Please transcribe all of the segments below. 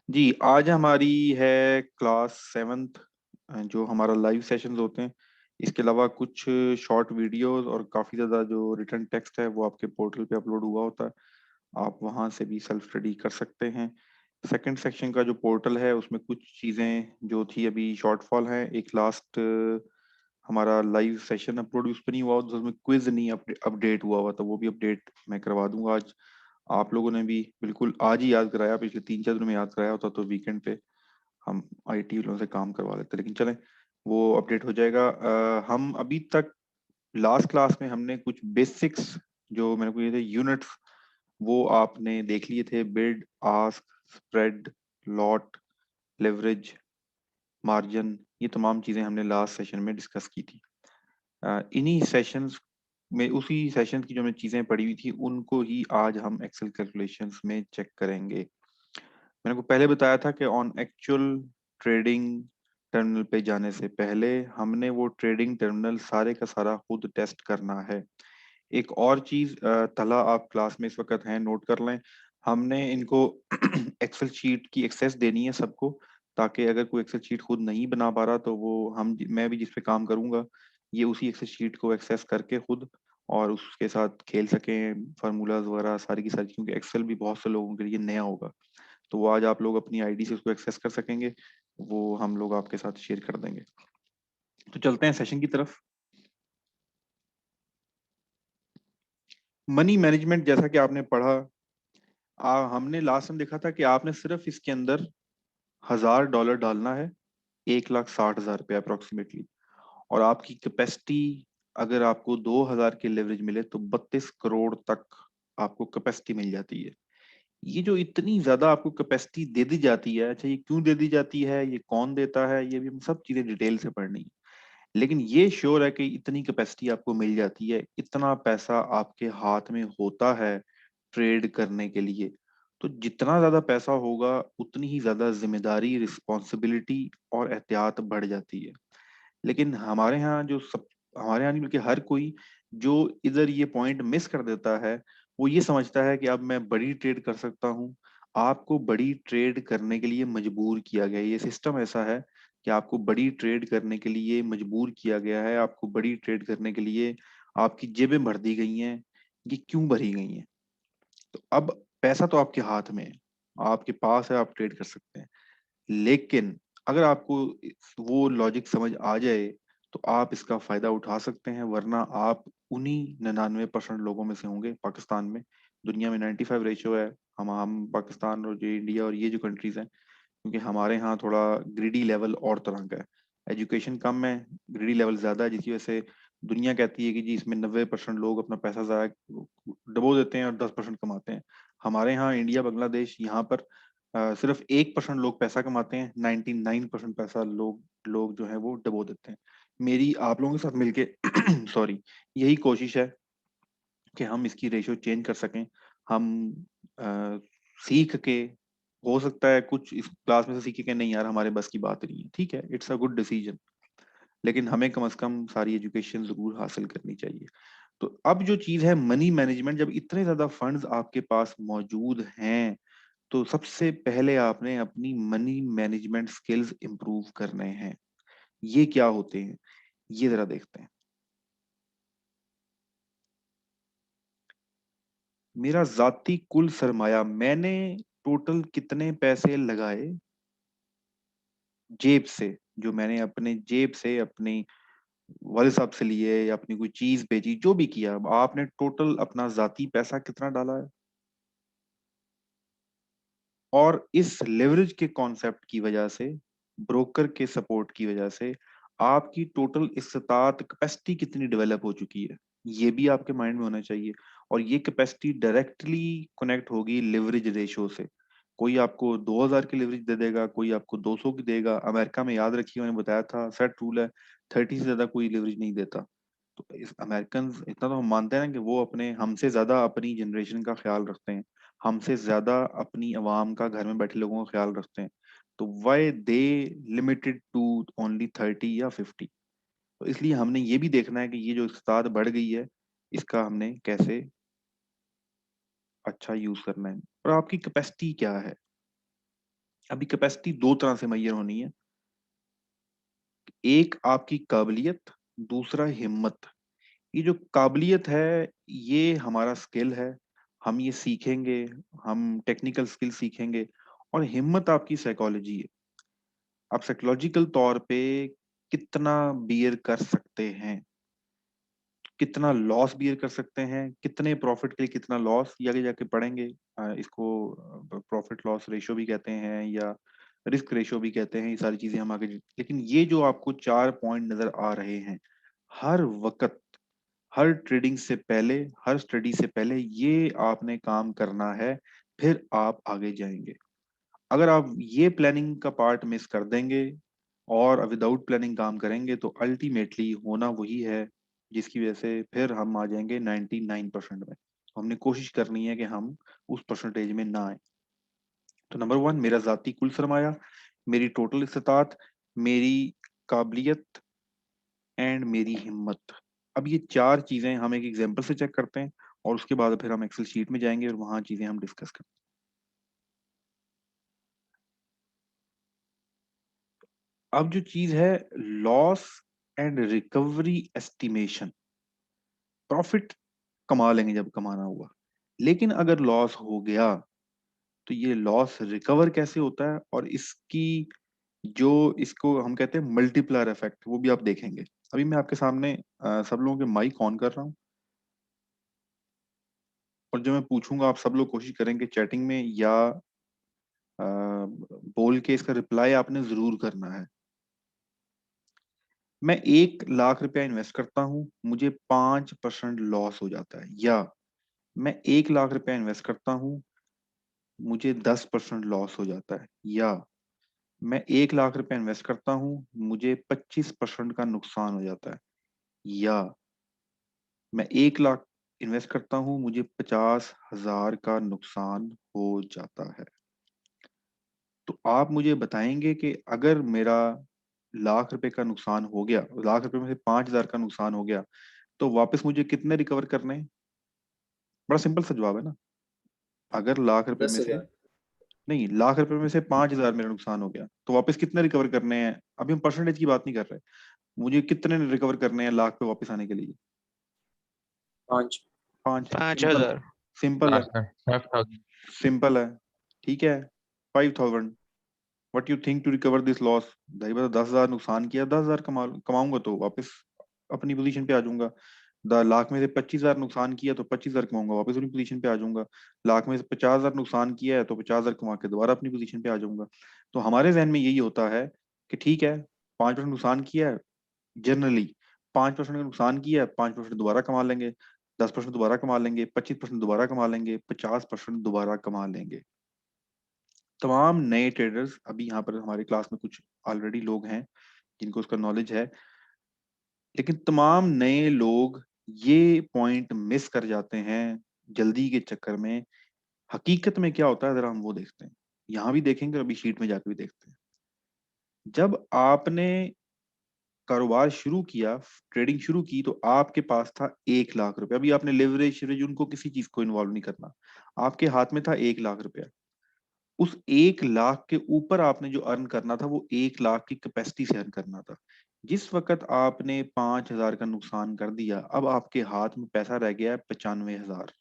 जी, आज हमारी है क्लास सेवन्थ जो हमारा लाइव सेशंस होते हैं। इसके अलावा कुछ शॉर्ट वीडियोस और काफ़ी ज़्यादा जो रिटन टेक्स्ट है वो आपके पोर्टल पे अपलोड हुआ होता है। आप वहाँ से भी सेल्फ स्टडी कर सकते हैं। सेकंड सेक्शन का जो पोर्टल है उसमें कुछ चीज़ें जो थी अभी शॉर्टफॉल है। एक लास्ट हमारा लाइव सेशन अपलोड उस पर नहीं हुआ, तो उसमें क्विज नहीं अपडेट हुआ हुआ, तो वो भी अपडेट मैं करवा दूंगा आज। आप लोगों ने भी बिल्कुल आज ही याद कराया, पिछले 3-4 दिन में याद कराया होता तो वीकेंड पे हम आईटी वालों से काम करवा लेते, लेकिन चलें वो अपडेट हो जाएगा। हम अभी तक लास्ट क्लास में हमने कुछ बेसिक्स जो मैंने को ये थे यूनिट्स वो आपने देख लिए थे। Bid, ask, spread, lot, leverage, margin, ये तमाम चीजें हमने लास्ट सेशन में डिस्कस की थी। इन्हीं सेशंस में उसी सेशन की जो हमने चीजें पढ़ी हुई थी उनको ही आज हम एक्सेल कैलकुलेशंस में चेक करेंगे। मैंने को पहले बताया था कि ऑन एक्चुअल ट्रेडिंग टर्मिनल पे जाने से पहले हमने वो ट्रेडिंग टर्मिनल सारे का सारा खुद टेस्ट करना है। एक और चीज तला आप क्लास में इस वक्त हैं, नोट कर लें। हमने इनको एक्सेल शीट की एक्सेस देनी है सबको, ताकि अगर कोई एक्सेल शीट खुद नहीं बना पा रहा तो वो मैं भी जिस पे काम करूंगा ये उसी एक्सेल शीट को एक्सेस करके खुद और उसके साथ खेल सकें, फार्मूलाज वगैरह सारी की सारी, क्योंकि एक्सेल भी बहुत से लोगों के लिए नया होगा। तो वो आज आप लोग अपनी आईडी से उसको एक्सेस कर सकेंगे, वो हम लोग आपके साथ शेयर कर देंगे। तो चलते हैं सेशन की तरफ। मनी मैनेजमेंट, जैसा कि आपने पढ़ा, हमने लास्ट टाइम देखा था कि आपने सिर्फ इसके अंदर $1000 डालना है, 1,60,000 रुपये अप्रोक्सीमेटली। और आपकी कैपेसिटी, अगर आपको 2000 के लेवरेज मिले तो 32 करोड़ तक आपको कैपेसिटी मिल जाती है। ये जो इतनी ज्यादा आपको कैपेसिटी दे दी जाती है, अच्छा ये क्यों दे दी जाती है, ये कौन देता है, ये भी हम सब चीजें डिटेल से पढ़नी है। लेकिन ये श्योर है कि इतनी कैपेसिटी आपको मिल जाती है, इतना पैसा आपके हाथ में होता है ट्रेड करने के लिए। तो जितना ज्यादा पैसा होगा उतनी ही ज्यादा जिम्मेदारी, रिस्पॉन्सिबिलिटी और एहतियात बढ़ जाती है। लेकिन हमारे यहाँ नहीं बल्कि हर कोई जो इधर ये पॉइंट मिस कर देता है, वो ये समझता है कि अब मैं बड़ी ट्रेड कर सकता हूँ। आपको बड़ी ट्रेड करने के लिए मजबूर किया गया है, ये सिस्टम ऐसा है कि आपको बड़ी ट्रेड करने के लिए मजबूर किया गया है। आपको बड़ी ट्रेड करने के लिए आपकी जेबें भर दी गई हैं। ये क्यों भरी गई हैं? तो अब पैसा तो आपके हाथ में है, आपके पास है, आप ट्रेड कर सकते हैं। लेकिन अगर आपको वो लॉजिक समझ आ जाए तो आप इसका फायदा उठा सकते हैं, वरना आप उन्हीं 99% लोगों में से होंगे पाकिस्तान में। दुनिया में 95 रेशियो है, हम पाकिस्तान और जो इंडिया और ये जो कंट्रीज हैं, क्योंकि हमारे यहाँ थोड़ा ग्रीडी लेवल और तरह का है। एजुकेशन कम है, ग्रीडी लेवल ज्यादा है, जिसकी वजह से दुनिया कहती है कि जी इसमें 90% लोग अपना पैसा ज़ाया डबो देते हैं और 10% कमाते हैं। हमारे यहाँ इंडिया, बांग्लादेश, यहाँ पर सिर्फ 1% लोग पैसा कमाते हैं, 99% पैसा लोग लोग जो है वो डबो देते हैं। मेरी आप लोगों के साथ मिलके सॉरी, यही कोशिश है कि हम इसकी रेशियो चेंज कर सकें। हम अ, सीख के, हो सकता है कुछ इस क्लास में से सीखे कि नहीं यार हमारे बस की बात नहीं है, ठीक है, इट्स अ गुड डिसीजन, लेकिन हमें कम से कम सारी एजुकेशन जरूर हासिल करनी चाहिए। तो अब जो चीज है मनी मैनेजमेंट, जब इतने ज्यादा फंड्स आपके पास मौजूद हैं तो सबसे पहले आपने अपनी मनी मैनेजमेंट स्किल्स इंप्रूव करने हैं। ये क्या होते हैं, ये जरा देखते हैं। मेरा जाती कुल सरमाया, मैंने टोटल कितने पैसे लगाए जेब से, जो मैंने अपने जेब से अपनी वाले साहब से लिए या अपनी कोई चीज बेची, जो भी किया, आपने टोटल अपना जाती पैसा कितना डाला है। और इस लेवरेज के कॉन्सेप्ट की वजह से, ब्रोकर के सपोर्ट की वजह से आपकी टोटल इस्तात कैपेसिटी कितनी डेवलप हो चुकी है, ये भी आपके माइंड में होना चाहिए। और ये कैपेसिटी डायरेक्टली कनेक्ट होगी लिवरेज रेशो से। कोई आपको 2000 की लिवरेज दे देगा, कोई आपको 200 की देगा। अमेरिका में, याद रखिए मैंने बताया था, सेट रूल है, 30 से ज्यादा कोई लिवरेज नहीं देता। तो इस अमेरिकन, इतना तो हम मानते हैं ना कि वो अपने हमसे ज्यादा अपनी जनरेशन का ख्याल रखते हैं, हमसे ज्यादा अपनी आवाम का, घर में बैठे लोगों का ख्याल रखते हैं। तो why they limited to only 30 या 50? तो इसलिए हमने ये भी देखना है कि ये जो इस्ताद बढ़ गई है इसका हमने कैसे अच्छा यूज करना है। और आपकी कैपेसिटी क्या है, अभी कैपेसिटी दो तरह से मैयर होनी है, एक आपकी काबिलियत, दूसरा हिम्मत। ये जो काबिलियत है ये हमारा स्किल है, हम ये सीखेंगे, हम टेक्निकल स्किल सीखेंगे। और हिम्मत आपकी साइकोलॉजी है, आप साइकोलॉजिकल तौर पे कितना बियर कर सकते हैं, कितना लॉस बियर कर सकते हैं, कितने प्रॉफिट के लिए कितना लॉस, ये आगे जाके पढ़ेंगे। इसको प्रॉफिट लॉस रेशियो भी कहते हैं या रिस्क रेशियो भी कहते हैं, ये सारी चीजें हम आगे। लेकिन ये जो आपको चार पॉइंट नजर आ रहे हैं, हर वक्त, हर ट्रेडिंग से पहले, हर स्टडी से पहले ये आपने काम करना है, फिर आप आगे जाएंगे। अगर आप ये प्लानिंग का पार्ट मिस कर देंगे और विदाउट प्लानिंग काम करेंगे तो अल्टीमेटली होना वही है जिसकी वजह से फिर हम आ जाएंगे 99% में। तो हमने कोशिश करनी है कि हम उस परसेंटेज में ना आए। तो नंबर वन, मेरा जाती कुल सरमाया, मेरी टोटल इस्तात, मेरी काबिलियत एंड मेरी हिम्मत। अब ये चार चीजें हम एक एग्जांपल से चेक करते हैं और उसके बाद फिर हम एक्सेल शीट में जाएंगे और वहां चीजें हम डिस्कस करते हैं। अब जो चीज है, loss and recovery estimation. Profit कमा लेंगे जब कमाना हुआ, लेकिन अगर लॉस हो गया तो ये लॉस रिकवर कैसे होता है, और इसकी जो, इसको हम कहते हैं मल्टीप्लायर इफेक्ट, वो भी आप देखेंगे। अभी मैं आपके सामने सब लोगों के माइक ऑन कर रहा हूँ, और जो मैं पूछूंगा आप सब लोग कोशिश करेंगे चैटिंग में या बोल के इसका रिप्लाई आपने जरूर करना है। मैं 1 लाख रुपया इन्वेस्ट करता हूं, मुझे 5% लॉस हो जाता है, या मैं 1 लाख रुपया इन्वेस्ट करता हूं, मुझे 10% लॉस हो जाता है, या मैं 1 लाख रुपया इन्वेस्ट करता हूं, मुझे 25% का नुकसान हो जाता है, या मैं 1 लाख इन्वेस्ट करता हूं, मुझे 50,000 का नुकसान हो जाता है। तो आप मुझे बताएंगे कि अगर मेरा 1 लाख रुपए का नुकसान हो गया, 1 लाख रुपए में से 5,000 का नुकसान हो गया, तो वापस मुझे कितने रिकवर करने हैं? बड़ा सिंपल सा जवाब है ना। अगर लाख रुपए दस में से, हजार नहीं, 1 लाख रुपए में से 5,000 मेरा नुकसान हो गया, तो वापस कितने रिकवर करने हैं? अभी हम परसेंटेज की बात नहीं कर रहे, मुझे कितने रिकवर करने हैं लाख पे वापस आने के लिए? पाँच। 5। पाँच सिंपल है, हजार सिंपल है, 5,000। सिंपल है। ठीक है, 5,000। What you think to recover this loss? भाई बता, 10,000 नुकसान किया, 10,000 कमाऊंगा तो वापस अपनी पोजीशन पे आ जाऊंगा। 1 लाख में से 25,000 नुकसान किया तो 25,000 कमाऊंगा, वापस अपनी पोजीशन पे आ जाऊंगा। लाख में से 50,000 नुकसान किया है तो 50,000 कमा के दोबारा अपनी पोजीशन पे आ जाऊंगा। तो हमारे जहन में यही होता है कि ठीक है, 5% नुकसान किया है, जनरली 5% का नुकसान किया है, 5% दोबारा कमा लेंगे, 10% दोबारा कमा लेंगे, 25% दोबारा कमा लेंगे, 50% दोबारा कमा लेंगे। तमाम नए ट्रेडर्स, अभी यहाँ पर हमारी क्लास में कुछ ऑलरेडी लोग हैं जिनको उसका नॉलेज है, लेकिन तमाम नए लोग ये पॉइंट मिस कर जाते हैं जल्दी के चक्कर में। हकीकत में क्या होता है जरा हम वो देखते हैं, यहाँ भी देखेंगे और अभी शीट में जाकर भी देखते हैं। जब आपने कारोबार शुरू किया, ट्रेडिंग शुरू की, तो आपके पास था 1 लाख रुपया। अभी आपने लेवरेज शेवरेज उनको किसी चीज को इन्वॉल्व नहीं करना, आपके हाथ में था 1 लाख रुपया। उस 1 लाख के ऊपर आपने जो अर्न करना था वो 1 लाख की कैपेसिटी से अर्न करना था। जिस वक्त आपने 5,000 का नुकसान कर दिया, अब आपके हाथ में पैसा रह गया है 95,000।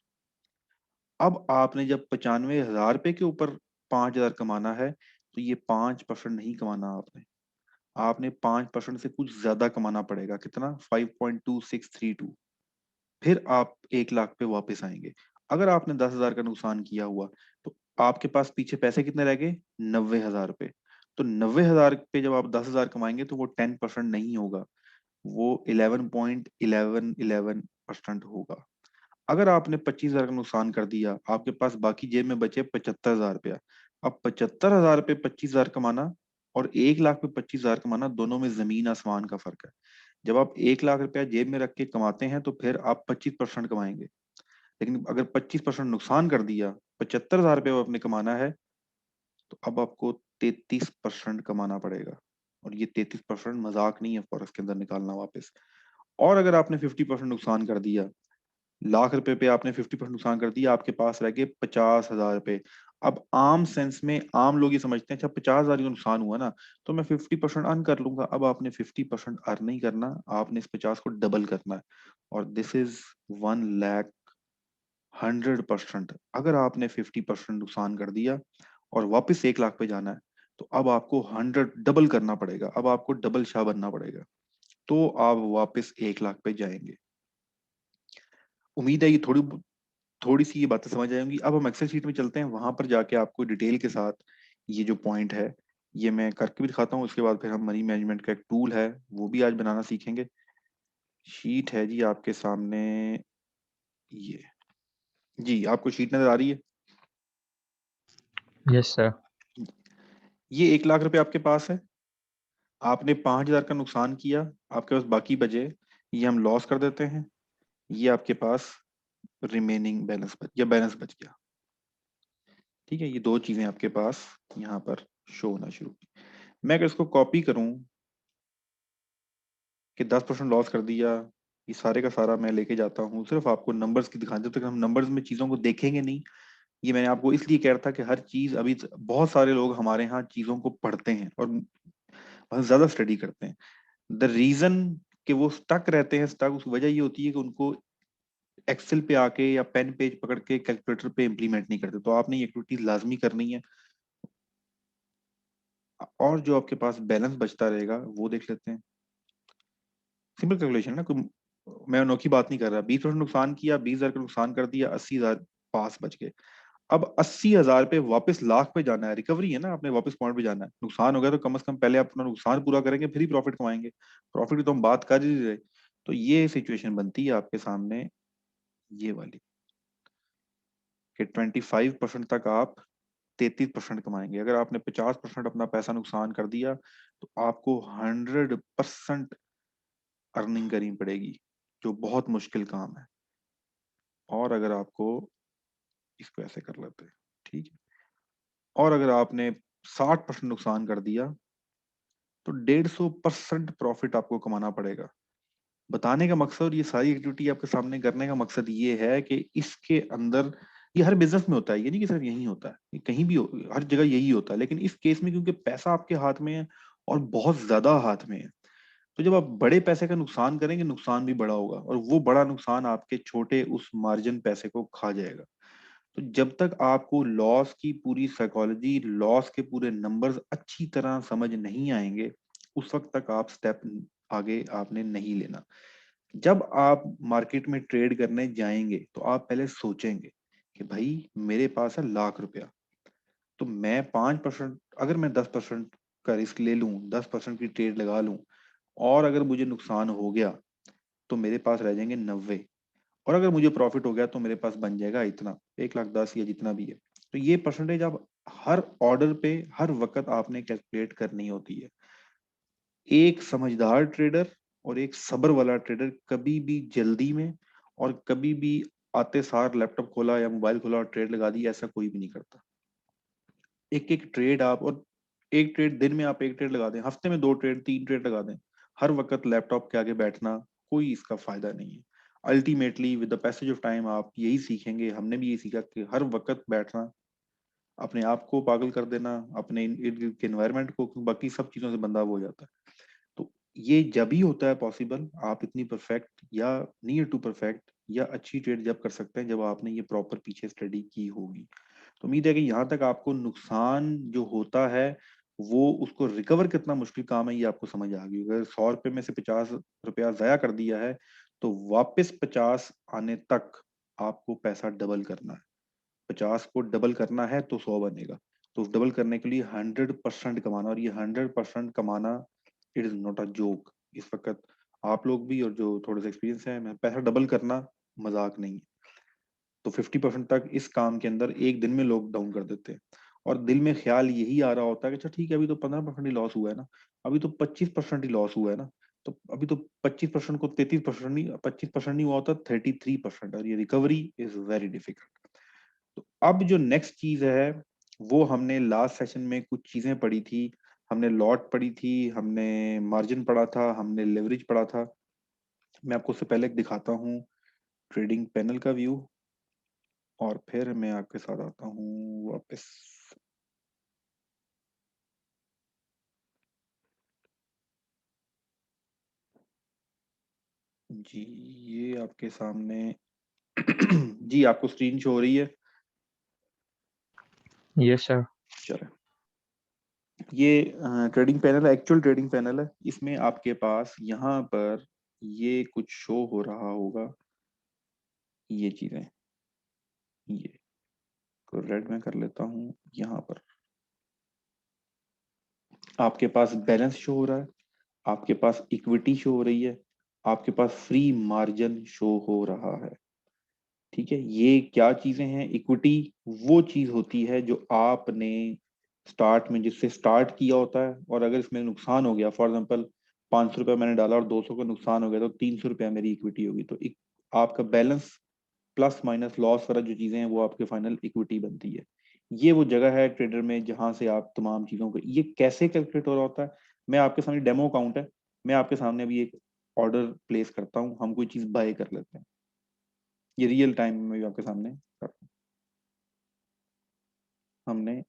अब आपने जब 95,000 रुपए के ऊपर 5,000 कमाना है, तो ये 5% नहीं कमाना आपने, आपने 5% से कुछ ज्यादा कमाना पड़ेगा। कितना? 5.2632। फिर आप 1 लाख पे वापस आएंगे। अगर आपने 10,000 का नुकसान किया हुआ, तो आपके पास पीछे पैसे कितने रह गए? 90,000 रुपए। तो 90,000 पे जब आप 10,000 कमाएंगे तो वो 10% नहीं होगा, वो 11.1111% होगा। अगर आपने 25,000 का नुकसान कर दिया, आपके पास बाकी जेब में बचे 75,000 रुपया। अब 75,000 पे 25,000 कमाना और 1 लाख पे 25,000 कमाना, दोनों में जमीन आसमान का फर्क है। जब आप 1 लाख रुपया जेब में रख के कमाते हैं तो फिर आप 25% कमाएंगे, लेकिन अगर 25% नुकसान कर दिया, 75,000 रुपये आपने कमाना है, तो अब आपको 33% कमाना पड़ेगा। और ये 33% मजाक नहीं है फॉरेक्स के अंदर निकालना वापस। और अगर आपने 50% नुकसान कर दिया, 1 लाख रुपए पे आपने 50% नुकसान कर दिया, आपके पास रह गए 50,000 रुपए। अब आम सेंस में आम लोग ये समझते हैं अच्छा 50,000 का नुकसान हुआ ना तो मैं 50% अर्न कर लूंगा। अब आपने 50% अर्न नहीं करना, आपने इस 50 को डबल करना है। और दिस इज 1 लाख 100%। अगर आपने 50% नुकसान कर दिया और वापस 1 लाख पे जाना है तो अब आपको 100 डबल करना पड़ेगा, अब आपको डबल शाह बनना पड़ेगा, तो आप वापस 1 लाख पे जाएंगे। उम्मीद है ये थोड़ी सी ये बातें समझ आएंगी। अब हम एक्सेल शीट में चलते हैं, वहां पर जाके आपको डिटेल के साथ ये जो पॉइंट है ये मैं करके भी दिखाता हूँ। उसके बाद फिर हम मनी मैनेजमेंट का एक टूल है वो भी आज बनाना सीखेंगे। शीट है जी आपके सामने, ये जी आपको शीट नजर आ रही है। Yes sir. ये 1 लाख रुपए आपके पास है, आपने 5,000 का नुकसान किया, आपके पास बाकी बचे, ये हम लॉस कर देते हैं। ये आपके पास रिमेनिंग बैलेंस बच या बैलेंस बच गया। ठीक है, ये दो चीजें आपके पास यहाँ पर शो होना शुरू की। मैं अगर इसको कॉपी करूं कि 10% लॉस कर दिया, ये सारे का सारा मैं लेके जाता हूँ, सिर्फ आपको नंबर्स की दिखाने, जब तक हम नंबर्स में चीजों को देखेंगे नहीं। ये मैंने आपको इसलिए कह रहा था कि हर चीज अभी बहुत सारे लोग हमारे यहाँ चीजों को पढ़ते हैं और बहुत ज्यादा स्टडी करते हैं। द रीजन कि वो स्टक रहते हैं, स्टक उसकी वजह ये होती है कि उनको एक्सेल पे आके या पेन पेज पकड़ के कैलकुलेटर पे इम्प्लीमेंट नहीं करते। तो आपने ये एक्टिविटी लाजमी करनी है। और जो आपके पास बैलेंस बचता रहेगा वो देख लेते हैं। सिंपल कैलकुलेशन ना, कोई मैं अनोखी बात नहीं कर रहा। 20% नुकसान किया, 20,000 का नुकसान कर दिया, 80,000 पास बच गए। अब 80,000 पे वापस लाख पे जाना है, रिकवरी है ना, आपने वापस पॉइंट पे जाना है। नुकसान हो गया तो कम से कम पहले आप अपना नुकसान पूरा करेंगे फिर ही प्रॉफिट कमाएंगे। प्रॉफिट की तो हम बात कर ही रहे। तो ये सिचुएशन बनती है आपके सामने ये वाली कि 25% तक आप 33% कमाएंगे। अगर आपने 50% अपना पैसा नुकसान कर दिया तो आपको 100% अर्निंग करनी पड़ेगी, जो बहुत मुश्किल काम है। और अगर आपको इसको ऐसे कर लेते हैं, ठीक है, और अगर आपने 60% नुकसान कर दिया तो 150% प्रॉफिट आपको कमाना पड़ेगा। बताने का मकसद और ये सारी एक्टिविटी आपके सामने करने का मकसद ये है कि इसके अंदर, ये हर बिजनेस में होता है, ये नहीं कि सिर्फ यही होता है, ये कहीं भी हर जगह यही होता है। लेकिन इस केस में क्योंकि पैसा आपके हाथ में है और बहुत ज्यादा हाथ में है, तो जब आप बड़े पैसे का नुकसान करेंगे नुकसान भी बड़ा होगा और वो बड़ा नुकसान आपके छोटे उस मार्जिन पैसे को खा जाएगा। तो जब तक आपको लॉस की पूरी साइकोलॉजी, लॉस के पूरे नंबर्स अच्छी तरह समझ नहीं आएंगे, उस वक्त तक आप स्टेप आगे आपने नहीं लेना। जब आप मार्केट में ट्रेड करने जाएंगे तो आप पहले सोचेंगे कि भाई मेरे पास है लाख रुपया, तो मैं 5%, अगर मैं 10% का रिस्क ले लूं, 10% की ट्रेड लगा लूं, और अगर मुझे नुकसान हो गया तो मेरे पास रह जाएंगे 90, और अगर मुझे प्रॉफिट हो गया तो मेरे पास बन जाएगा इतना 1,10,000 या जितना भी है। तो ये परसेंटेज आप हर ऑर्डर पे हर वक्त आपने कैलकुलेट करनी होती है। एक समझदार ट्रेडर और एक सब्र वाला ट्रेडर कभी भी जल्दी में और कभी भी आते सार लैपटॉप खोला या मोबाइल खोला और ट्रेड लगा दी, ऐसा कोई भी नहीं करता। एक एक ट्रेड आप, और एक ट्रेड दिन में आप एक ट्रेड लगा दें, हफ्ते में 2 ट्रेड 3 ट्रेड लगा दें, हर वक्त लैपटॉप के आगे बैठना कोई इसका फायदा नहीं है। Ultimately with the passage of time आप यही सीखेंगे, हमने भी यही सीखा कि हर वक्त बैठना, अपने आप को पागल कर देना, अपने इर्द गिर्द के एनवायरनमेंट को, बाकी सब चीजों से बंधा हुआ हो जाता है। तो ये जब ही होता है पॉसिबल, आप इतनी परफेक्ट या नियर टू परफेक्ट या अच्छी ट्रेड जब कर सकते हैं जब आपने ये प्रॉपर पीछे स्टडी की होगी। तो उम्मीद है कि यहाँ तक आपको नुकसान जो होता है वो उसको रिकवर कितना मुश्किल काम है ये आपको समझ आ गई। अगर 100 रुपए में से 50 रुपया जया कर दिया है तो वापस 50 आने तक आपको पैसा डबल करना है। 50 को डबल करना है तो 100 बनेगा। तो डबल करने के लिए 100% कमाना, और ये 100% कमाना it is not a joke. इस वक्त आप लोग भी और जो थोड़े से एक्सपीरियंस है, मैं पैसा डबल करना मजाक नहीं है। तो 50% तक इस काम के अंदर एक दिन में लोग डाउन कर देते हैं। और दिल में ख्याल यही आ रहा होता है कि अच्छा ठीक है अभी तो 15% ही लॉस हुआ है ना, अभी तो 25% ही लॉस हुआ है ना, तो अभी तो 25% को 33% नहीं, 25% नहीं हुआ होता 33%, और ये रिकवरी इज वेरी डिफिकल्ट। तो अब जो नेक्स्ट चीज है वो हमने लास्ट सेशन में कुछ चीजें पढ़ी थी। हमने लॉट पढ़ी थी, हमने मार्जिन पढ़ा था, हमने लेवरेज पढ़ा था। मैं आपको उससे पहले दिखाता हूँ ट्रेडिंग पैनल का व्यू। और फिर मैं आपके साथ आता हूँ वापस। जी ये आपके सामने जी आपको स्क्रीन शो हो रही है? Yes sir. चलो, ये ट्रेडिंग पैनल है, एक्चुअल ट्रेडिंग पैनल है। इसमें आपके पास यहाँ पर ये कुछ शो हो रहा होगा, ये चीजें, ये तो रेड में कर लेता हूँ। यहाँ पर आपके पास बैलेंस शो हो रहा है, आपके पास इक्विटी शो हो रही है, आपके पास फ्री मार्जिन शो हो रहा है। ठीक है, ये क्या चीजें हैं? इक्विटी वो चीज होती है जो आपने स्टार्ट में जिससे स्टार्ट किया होता है, और अगर इसमें नुकसान हो गया, फॉर एग्जांपल 500 रुपया मैंने डाला और 200 का नुकसान हो गया, तो 300 रुपया मेरी इक्विटी होगी। तो आपका बैलेंस प्लस माइनस लॉस वाला जो चीजें हैं वो आपके फाइनल इक्विटी बनती है। ये वो जगह है ट्रेडर में जहां से आप तमाम चीजों को, ये कैसे कैलकुलेट हो रहा होता है, मैं आपके सामने डेमो अकाउंट है, मैं आपके सामने अभी एक ऑर्डर प्लेस करता हूँ, हम कोई चीज बाय कर लेते हैं, ये रियल टाइम में भी आपके सामने करता हूं। हमने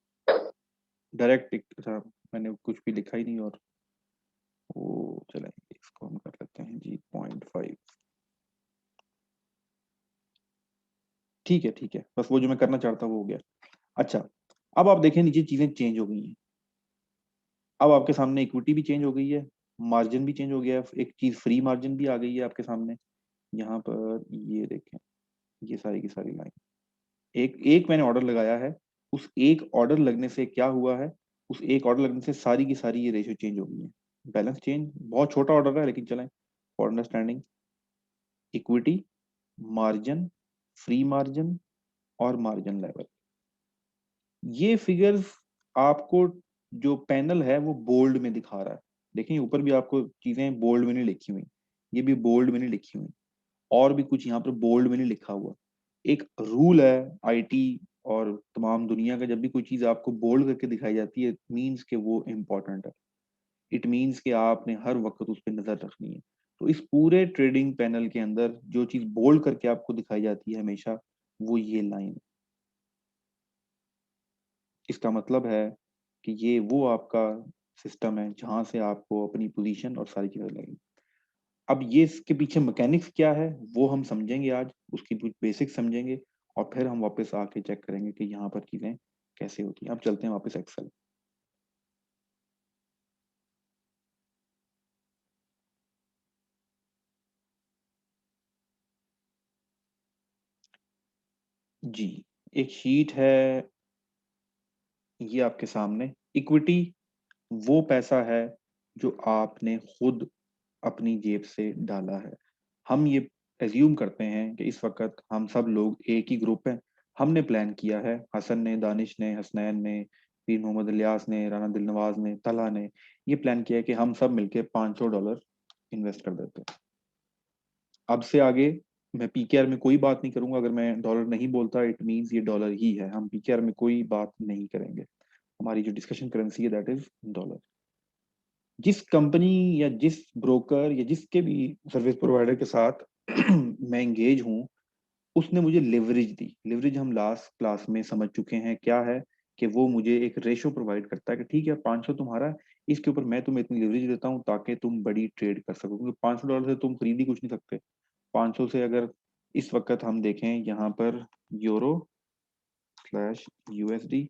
डायरेक्ट, अच्छा मैंने कुछ भी लिखा ही नहीं, और वो चलेंगे, इसको हम कर लेते हैं जी 0.5। ठीक है ठीक है, बस वो जो मैं करना चाहता हूँ वो हो गया। अच्छा, अब आप देखें नीचे चीजें चेंज हो गई हैं। अब आपके सामने इक्विटी भी चेंज हो गई है, मार्जिन भी चेंज हो गया है, एक चीज फ्री मार्जिन भी आ गई है आपके सामने। यहाँ पर ये देखें, ये सारी की सारी लाइन, एक एक मैंने ऑर्डर लगाया है, उस एक ऑर्डर लगने से क्या हुआ है, उस एक ऑर्डर लगने से सारी की सारी ये रेशियो चेंज हो गई है। बैलेंस चेंज, बहुत छोटा ऑर्डर है लेकिन चलें for understanding. Equity, margin, free margin और मार्जिन लेवल, ये फिगर्स आपको जो पैनल है वो बोल्ड में दिखा रहा है। देखिए ऊपर भी आपको चीजें बोल्ड में नहीं लिखी हुई, ये भी बोल्ड में नहीं लिखी हुई, और भी कुछ यहाँ पर बोल्ड में नहीं लिखा हुआ। एक रूल है आईटी और तमाम दुनिया का, जब भी कोई चीज आपको बोल्ड करके दिखाई जाती है, इट मीन्स कि वो इम्पोर्टेंट है, इट मीन्स कि आपने हर वक्त उस पर नजर रखनी है। तो इस पूरे ट्रेडिंग पैनल के अंदर जो चीज बोल्ड करके आपको दिखाई जाती है हमेशा, वो ये लाइन। इसका मतलब है कि ये वो आपका सिस्टम है जहां से आपको अपनी पोजीशन और सारी चीजें लगेंगी। अब ये इसके पीछे मैकेनिक्स क्या है वो हम समझेंगे आज, उसकी कुछ बेसिक्स समझेंगे, और फिर हम वापस आके चेक करेंगे कि यहाँ पर चीजें कैसे होती हैं। अब चलते हैं वापस एक्सेल। जी, एक शीट है ये आपके सामने। इक्विटी वो पैसा है जो आपने खुद अपनी जेब से डाला है। हम ये एज्यूम करते हैं कि इस वक्त हम सब लोग एक ही ग्रुप हैं, हमने प्लान किया है, हसन ने, दानिश ने, हसनैन ने, पीर मोहम्मद इलियास ने, राना दिलनवाज ने, तला ने, ये प्लान किया है कि हम सब मिलके $500 इन्वेस्ट कर देते हैं। अब से आगे मैं पीकेआर में कोई बात नहीं करूंगा, अगर मैं डॉलर नहीं बोलता इट मींस ये डॉलर ही है, हम पीकेआर में कोई बात नहीं करेंगे, हमारी जो डिस्कशन करेंसी है दैट इज डॉलर। जिस कंपनी या जिस ब्रोकर या जिसके भी सर्विस प्रोवाइडर के साथ मैं एंगेज हूँ, उसने मुझे लेवरेज दी। लेवरेज हम लास्ट क्लास में समझ चुके हैं क्या है, कि वो मुझे एक रेशो प्रोवाइड करता है कि ठीक है 500 तुम्हारा है, इसके ऊपर मैं तुम्हें इतनी लेवरेज देता हूँ ताकि तुम बड़ी ट्रेड कर सको, क्योंकि $500 से तुम खरीद ही कुछ नहीं सकते। 500 से अगर इस वक्त हम देखें यहाँ पर यूरो स्लैश यूएसडी,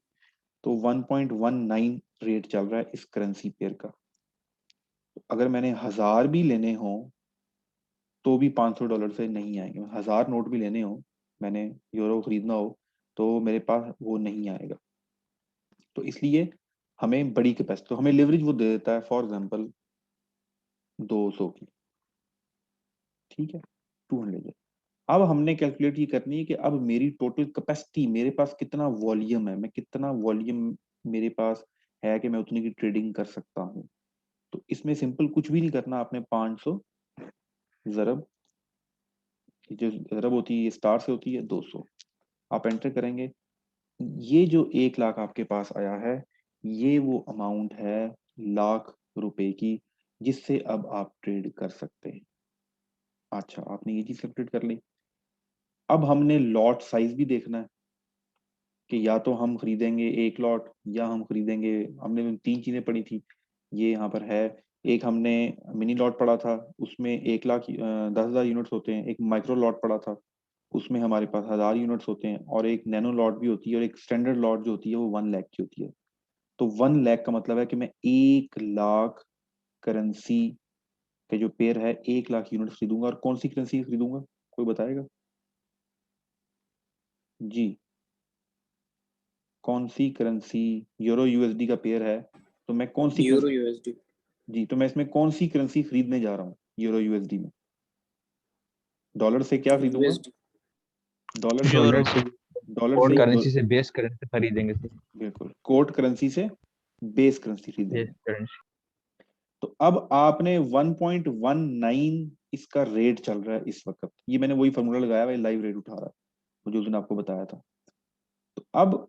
तो 1.19 रेट चल रहा है इस करेंसी पेयर का। अगर मैंने 1000 भी लेने हों तो भी $500 से नहीं आएंगे, 1000 नोट भी लेने हो, मैंने यूरो खरीदना हो, तो मेरे पास वो नहीं आएगा। तो इसलिए हमें बड़ी कैपेसिटी, तो हमें लिवरेज वो दे देता है फॉर एग्जांपल 200 की, ठीक है 200। अब हमने कैलकुलेट ये करनी है कि अब मेरी टोटल कैपेसिटी, मेरे पास कितना वॉल्यूम है, मैं कितना वॉल्यूम मेरे पास है कि मैं उतनी की ट्रेडिंग कर सकता हूँ। तो इसमें सिंपल कुछ भी नहीं करना आपने, 500 जरब, जो जरब होती है ये स्टार से होती है 200, आप एंटर करेंगे। ये जो 1 लाख आपके पास आया है, ये वो अमाउंट है लाख रुपए की, जिससे अब आप ट्रेड कर सकते हैं। अच्छा, आपने ये चीज कैलकुलेट कर ली। अब हमने लॉट साइज भी देखना है। कि या तो हम खरीदेंगे एक लॉट या हम खरीदेंगे, हमने 3 चीजें पढ़ी थी, ये यहाँ पर है। एक हमने मिनी लॉट पढ़ा था, उसमें 1 लाख 10,000 यूनिट्स होते हैं। एक माइक्रो लॉट पढ़ा था, उसमें हमारे पास 1,000 यूनिट्स होते हैं। और एक नैनो लॉट भी होती है, और एक स्टैंडर्ड लॉट जो होती है वो 1 लाख की होती है। तो 1 लाख का मतलब है कि मैं 1 लाख करेंसी के जो पेयर है 1 लाख यूनिट खरीदूंगा। और कौन सी करेंसी खरीदूंगा, कोई बताएगा जी? कौन सी करेंसी? यूरो यूएसडी का पेयर है, तो मैं कौन सी यूरो करेंसी? यूएसडी। जी, तो मैं इसमें कौन सी करेंसी खरीदने जा रहा हूँ यूरो यूएसडी में? डॉलर से क्या खरीदूंगा? यूएसडी। डॉलर से डॉलर यूरो, से, डॉलर कोड से करेंसी से बेस करेंसी खरीदेंगे सर। बिल्कुल, कोट करेंसी से बेस करेंसी बेस खरीदेंगे। करेंसी। तो अब आपने 1.19 इसका रेट चल रहा है इस वक्त, ये मैंने वही फॉर्मूला लगाया हुआ, लाइव रेट उठा रहा है, वो जो उस दिन आपको बताया था। तो अब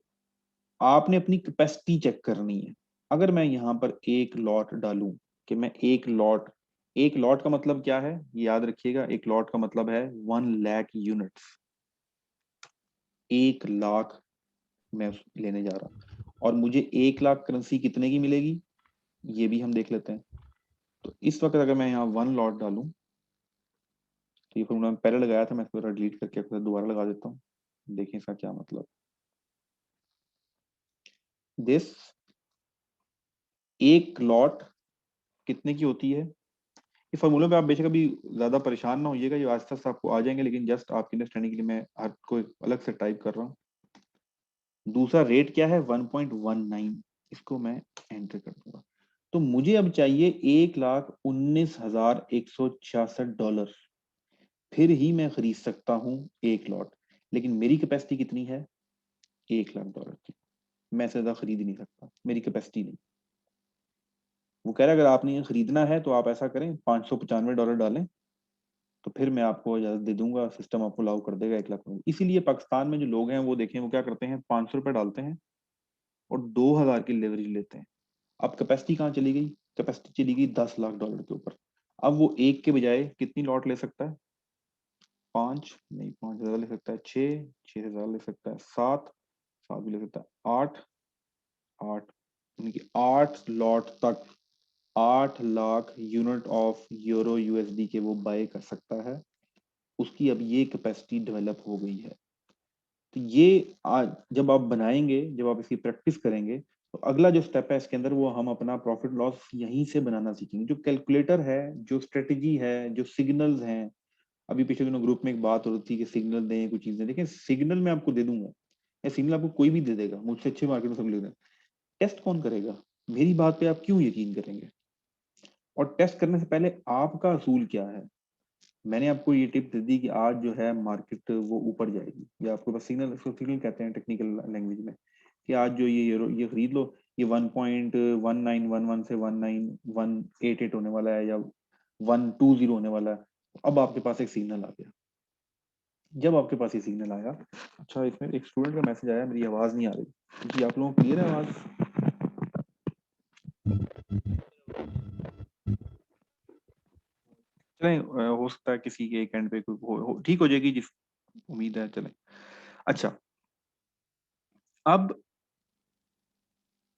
आपने अपनी कैपेसिटी चेक करनी है। अगर मैं यहाँ पर एक लॉट डालूं, कि मैं एक लॉट का मतलब क्या है, ये याद रखिएगा, एक लॉट का मतलब है 1 लाख यूनिट्स। 1 लाख मैं लेने जा रहा हूँ, और मुझे 1 लाख करेंसी कितने की मिलेगी, ये भी हम देख लेते हैं। तो इस वक्त अगर मैं यहाँ 1 लॉट डालूं, तो ये फॉर्मूला पहले लगाया था, मैं इसको डिलीट करके दोबारा लगा देता हूँ, देखें इसका क्या मतलब। दिस एक लॉट कितने की होती है? ये फॉर्मूले पे आप बेशक अभी ज्यादा परेशान ना होइएगा, ये आस्ते आस्ते आपको आ जाएंगे, लेकिन जस्ट आपकी अंडरस्टैंडिंग के लिए मैं हर को अलग से टाइप कर रहा हूँ। दूसरा रेट क्या है? 1.19, इसको मैं एंटर कर दूंगा। तो मुझे अब चाहिए 1,19,166 डॉलर, फिर ही मैं खरीद सकता हूँ एक लॉट। लेकिन मेरी कैपेसिटी कितनी है? 1 लाख डॉलर की। मैं इससे ज्यादा खरीद ही नहीं सकता, मेरी कैपेसिटी नहीं। वो कह रहा है अगर आपने ये खरीदना है तो आप ऐसा करें, $595 डालें, तो फिर मैं आपको इजाजत दे दूंगा, सिस्टम आपको लागू कर देगा 1 लाख में। इसीलिए पाकिस्तान में जो लोग हैं वो देखें, वो क्या करते हैं, ₹500 डालते हैं और 2,000 की लेवरेज लेते हैं। अब कैपेसिटी कहाँ चली गई? कैपेसिटी चली गई $10 लाख के ऊपर। अब वो एक के बजाय कितनी लॉट ले सकता है? 5 नहीं, 5 ले सकता है, 6 ले सकता है, 7 भी ले सकता है, 8 यानी कि 8 लॉट तक 8 lakh unit of euro USD के वो बाय कर सकता है। उसकी अब ये कैपेसिटी डेवलप हो गई है। तो ये आज जब आप बनाएंगे, जब आप इसकी प्रैक्टिस करेंगे, तो अगला जो स्टेप है इसके अंदर, वो हम अपना प्रॉफिट लॉस यहीं से बनाना सीखेंगे। जो कैलकुलेटर है, जो स्ट्रेटेजी है, जो सिग्नल्स हैं, अभी पिछले दिनों ग्रुप में एक बात हो रही थी कि सिग्नल दें, कुछ चीजें देखें, सिग्नल मैं आपको दे दूंगा, या सिग्नल आपको कोई भी दे देगा, मुझसे अच्छे मार्केट में सब लिख दें। टेस्ट कौन करेगा? मेरी बात पे आप क्यों यकीन करेंगे? और टेस्ट करने से पहले आपका असूल क्या है? मैंने आपको ये टिप दे दी कि आज जो है मार्केट वो ऊपर जाएगी, या आपको बस सिग्नल, इसको सिग्नल कहते हैं टेक्निकल लैंग्वेज में, कि आज जो ये खरीद लो, ये 1.1911 से 19188 होने वाला है, या 120 होने वाला है। अब आपके पास एक सिग्नल आ गया। जब आपके पास ये सिग्नल आया, अच्छा इसमें एक स्टूडेंट का मैसेज आया, मेरी आवाज नहीं आ रही जी, आप लोगों को क्लियर है आवाज? चलें, हो सकता है किसी के एक एंड पे कोई ठीक हो जाएगी, जिस उम्मीद है, चलें। अच्छा, अब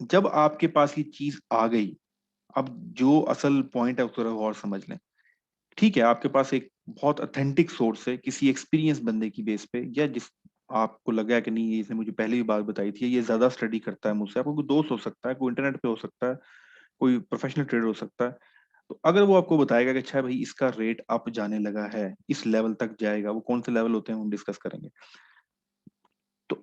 जब आपके पास ये चीज आ गई, अब जो असल पॉइंट है उसको और समझ लें। ठीक है, आपके पास एक बहुत ऑथेंटिक सोर्स है, किसी एक्सपीरियंस बंदे की बेस पे, या जिस आपको लगा है कि नहीं, ये इसने मुझे पहले भी बात बताई थी, ये ज्यादा स्टडी करता है मुझसे, आपको कोई दोस्त हो सकता है, कोई इंटरनेट पे हो सकता है, कोई प्रोफेशनल ट्रेडर हो सकता है। तो अगर वो आपको बताएगा कि अच्छा भाई इसका रेट अप जाने लगा है, इस लेवल तक जाएगा, वो कौन से लेवल होते हैं हम डिस्कस करेंगे। तो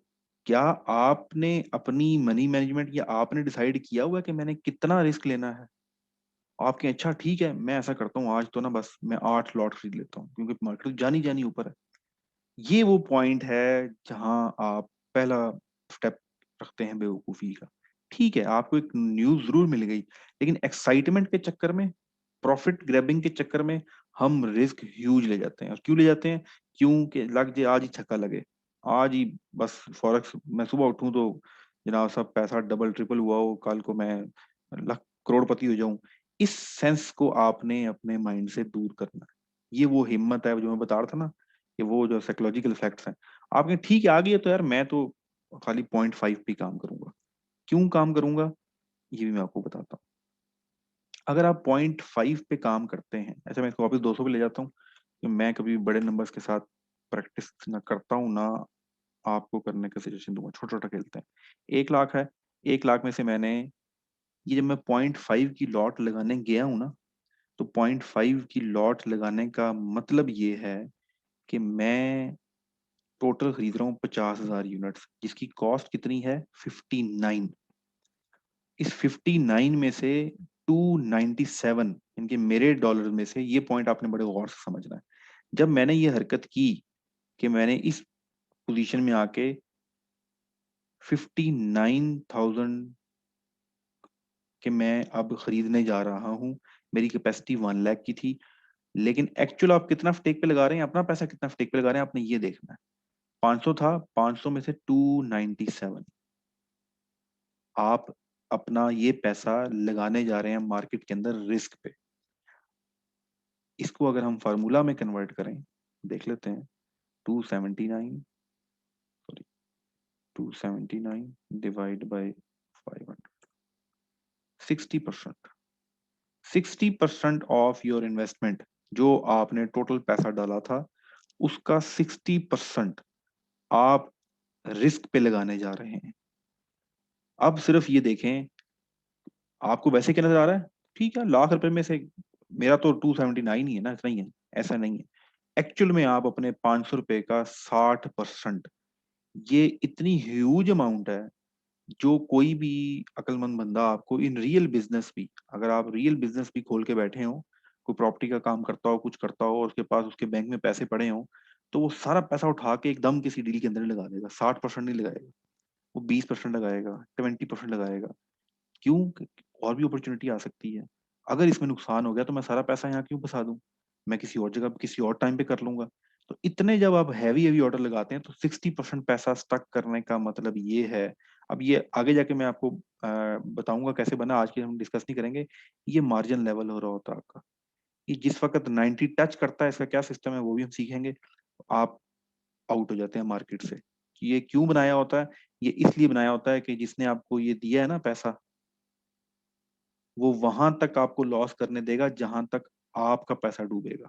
क्या आपने अपनी मनी मैनेजमेंट, या आपने डिसाइड किया हुआ है कि मैंने कितना रिस्क लेना है? आपके अच्छा ठीक है, मैं ऐसा करता हूँ आज तो ना, बस मैं 8 लॉट खरीद लेता हूँ, क्योंकि मार्केट जानी जानी ऊपर है। ये वो पॉइंट है जहां आप पहला स्टेप रखते हैं बेवकूफी का। ठीक है, आपको एक न्यूज जरूर मिल गई, लेकिन एक्साइटमेंट के चक्कर में, प्रॉफिट ग्रैबिंग के चक्कर में हम रिस्क ह्यूज ले जाते हैं। और क्यों ले जाते हैं? क्योंकि लग जाए आज ही छक्का लगे, आज ही बस फॉरेक्स मैं सुबह उठूं तो जनाब सब पैसा डबल ट्रिपल हुआ हो, कल को मैं लाख करोड़पति हो जाऊं। इस सेंस को आपने अपने माइंड से दूर करना है। ये वो हिम्मत है जो मैं बता रहा था ना, कि वो जो साइकोलॉजिकल फैक्ट्स हैं, आपने ठीक है आ गई है, तो यार मैं तो खाली 0.5 पे काम करूंगा। क्यों काम करूंगा ये भी मैं आपको बताता हूँ। अगर आप 0.5 पे काम करते हैं, ऐसे मैं इसको वापस 200 पे ले जाता हूँ कि मैं कभी भी बड़े नंबर्स के साथ प्रैक्टिस ना करता हूँ ना आपको करने का सजेशन दूंगा। छोटा छोटा खेलते हैं। 1 लाख है, 1 लाख में से मैंने ये जब मैं 0.5 की लॉट लगाने गया हूं ना, तो 0.5 की लॉट लगाने का मतलब ये है कि मैं टोटल खरीद रहा हूँ 50,000 यूनिट्स, जिसकी कॉस्ट कितनी है 59। इस 59 में से 297 इनके मेरे डॉलर में से, ये पॉइंट आपने बड़े गौर से समझना है। जब मैंने ये हरकत की कि मैंने इस पोजीशन में आके 59,000 कि मैं अब खरीदने जा रहा हूँ, मेरी कैपेसिटी 1 लाख की थी, लेकिन एक्चुअल आप कितना स्टेक पे लगा रहे हैं, अपना पैसा कितना स्टेक पे लगा रहे हैं, आपने ये देखना है। 500 था, 500 में से 297 आप अपना ये पैसा लगाने जा रहे हैं मार्केट के अंदर रिस्क पे। इसको अगर हम फार्मूला में कन्वर्ट करें, देख लेते हैं। 279 sorry 279 divide by 500, 60%। 60% of your investment, जो आपने टोटल पैसा डाला था उसका 60% आप रिस्क पे लगाने जा रहे हैं। अब सिर्फ ये देखें, आपको वैसे क्या नजर आ रहा है, ठीक है लाख रुपए में से मेरा तो 279 ही है ना, इतना ही है। ऐसा नहीं है, एक्चुअल में आप अपने 500 रुपए का 60%, ये इतनी ह्यूज अमाउंट है जो कोई भी अक्लमंद बंदा आपको इन रियल बिजनेस भी, अगर आप रियल बिजनेस भी खोल के बैठे हो, कोई प्रॉपर्टी का काम करता हो, कुछ करता हो और उसके पास उसके बैंक में पैसे पड़े हो, तो वो सारा पैसा उठा के एकदम किसी डील के अंदर नहीं लगा देगा। 60% नहीं लगाएगा, वो 20% लगाएगा, 20% लगाएगा। क्यों? और भी अपॉर्चुनिटी आ सकती है। अगर इसमें नुकसान हो गया तो मैं सारा पैसा यहाँ क्यों फंसा दूं, मैं किसी और जगह किसी और टाइम पे कर लूंगा। तो इतने जब आप हैवी हैवी ऑर्डर लगाते हैं तो 60% पैसा स्टक करने का मतलब ये है। अब ये आगे जाके मैं आपको बताऊंगा कैसे बना, आज की हम डिस्कस नहीं करेंगे। ये मार्जिन लेवल हो रहा होता है आपका, ये जिस वक्त 90 टच करता है इसका क्या सिस्टम है वो भी हम सीखेंगे। आप आउट हो जाते हैं मार्केट से। ये क्यों बनाया होता है? ये इसलिए बनाया होता है कि जिसने आपको ये दिया है ना पैसा, वो वहां तक आपको लॉस करने देगा जहां तक आपका पैसा डूबेगा।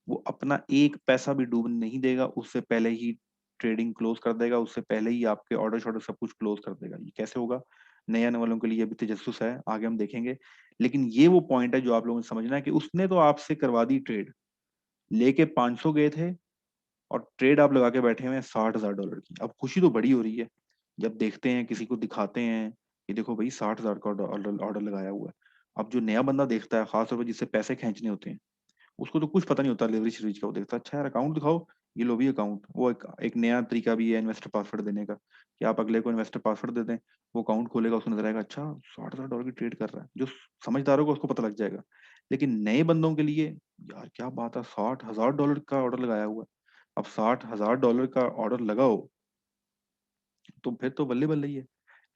वो अपना एक पैसा भी डूबने नहीं देगा, उससे पहले ही ट्रेडिंग क्लोज कर देगा, उससे पहले ही आपके ऑर्डर शॉर्डर सब कुछ क्लोज कर देगा। ये कैसे होगा? नए आने वालों के लिए अभी तजस्सुस है, आगे हम देखेंगे। लेकिन ये वो पॉइंट है जो आप लोगों ने समझना है कि उसने तो आपसे करवा दी ट्रेड, लेके 500 गए थे और ट्रेड आप लगा के बैठे हुए हैं $60,000 की। अब खुशी तो बड़ी हो रही है जब देखते हैं, किसी को दिखाते हैं कि देखो भाई 60,000 का ऑर्डर ऑर्डर लगाया हुआ है। अब जो नया बंदा देखता है, खासतौर पर जिससे पैसे खींचने होते हैं, उसको तो कुछ पता नहीं होता लेवरेज शेवरेज का। वो देखता है अच्छा यार अकाउंट दिखाओ, ये लो भी अकाउंट। वो एक नया तरीका भी है इन्वेस्टर पासवर्ड देने का, कि आप अगले को इन्वेस्टर पासवर्ड दे दें, वो अकाउंट खोलेगा, उसको नजर आएगा अच्छा $60,000 की ट्रेड कर रहा है। जो समझदार होगा उसको पता लग जाएगा। लेकिन नए बंदों के लिए, यार क्या बात है, $60,000 का ऑर्डर लगाया हुआ है। अब $60,000 का ऑर्डर लगाओ तो फिर तो बल्ले बल्ले ही है।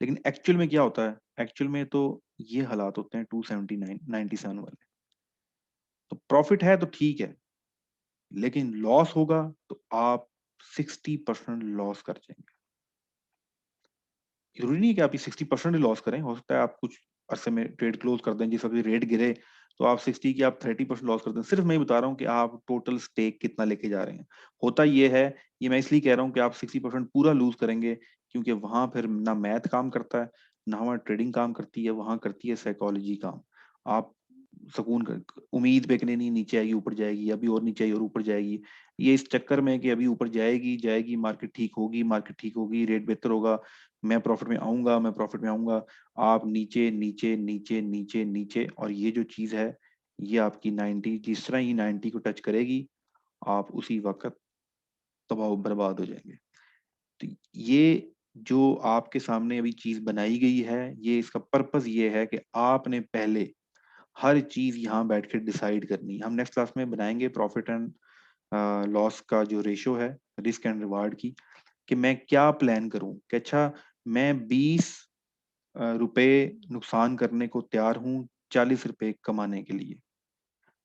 लेकिन एक्चुअल में क्या होता है? एक्चुअल में तो ये हालात होते हैं 279 97 वाले। तो प्रॉफिट है तो ठीक है, लेकिन लॉस होगा तो आप 60% लॉस कर जाएंगे। जरूरी नहीं है कि आप 60% ही लॉस करें, हो सकता है आप कुछ अरसे में ट्रेड क्लोज कर दें, जिस वक्त रेट गिरे तो आप 60 की आप 30% लॉस कर दें। सिर्फ मैं ही बता रहा हूँ कि आप टोटल स्टेक कितना लेके जा रहे हैं। होता ये है, ये मैं इसलिए कह रहा हूँ कि आप 60% पूरा लूज करेंगे, क्योंकि वहां फिर ना मैथ काम करता है, ना हमारा ट्रेडिंग काम करती है, वहां करती है साइकोलॉजी काम। आप सुकून कर, उम्मीद पे कि नहीं नहीं नीचे आएगी ऊपर जाएगी, अभी और नीचे आएगी और ऊपर जाएगी, ये इस चक्कर में कि अभी ऊपर जाएगी जाएगी, मार्केट ठीक होगी, मार्केट ठीक होगी, रेट बेहतर होगा, मैं प्रॉफिट में आऊंगा, मैं प्रॉफिट में आऊंगा। आप नीचे नीचे नीचे नीचे नीचे, और ये जो चीज है ये आपकी 90, जिस तरह ही 90 को टच करेगी आप उसी वक्त तबाह बर्बाद हो जाएंगे। तो ये जो आपके सामने अभी चीज बनाई गई है, ये इसका पर्पस ये है कि आपने पहले हर चीज यहाँ बैठ के डिसाइड करनी है। हम नेक्स्ट क्लास में बनाएंगे प्रॉफिट एंड लॉस का जो रेशो है, रिस्क एंड रिवार्ड की, कि मैं क्या प्लान करूं कि अच्छा मैं 20 रुपए नुकसान करने को तैयार हूँ 40 रुपए कमाने के लिए।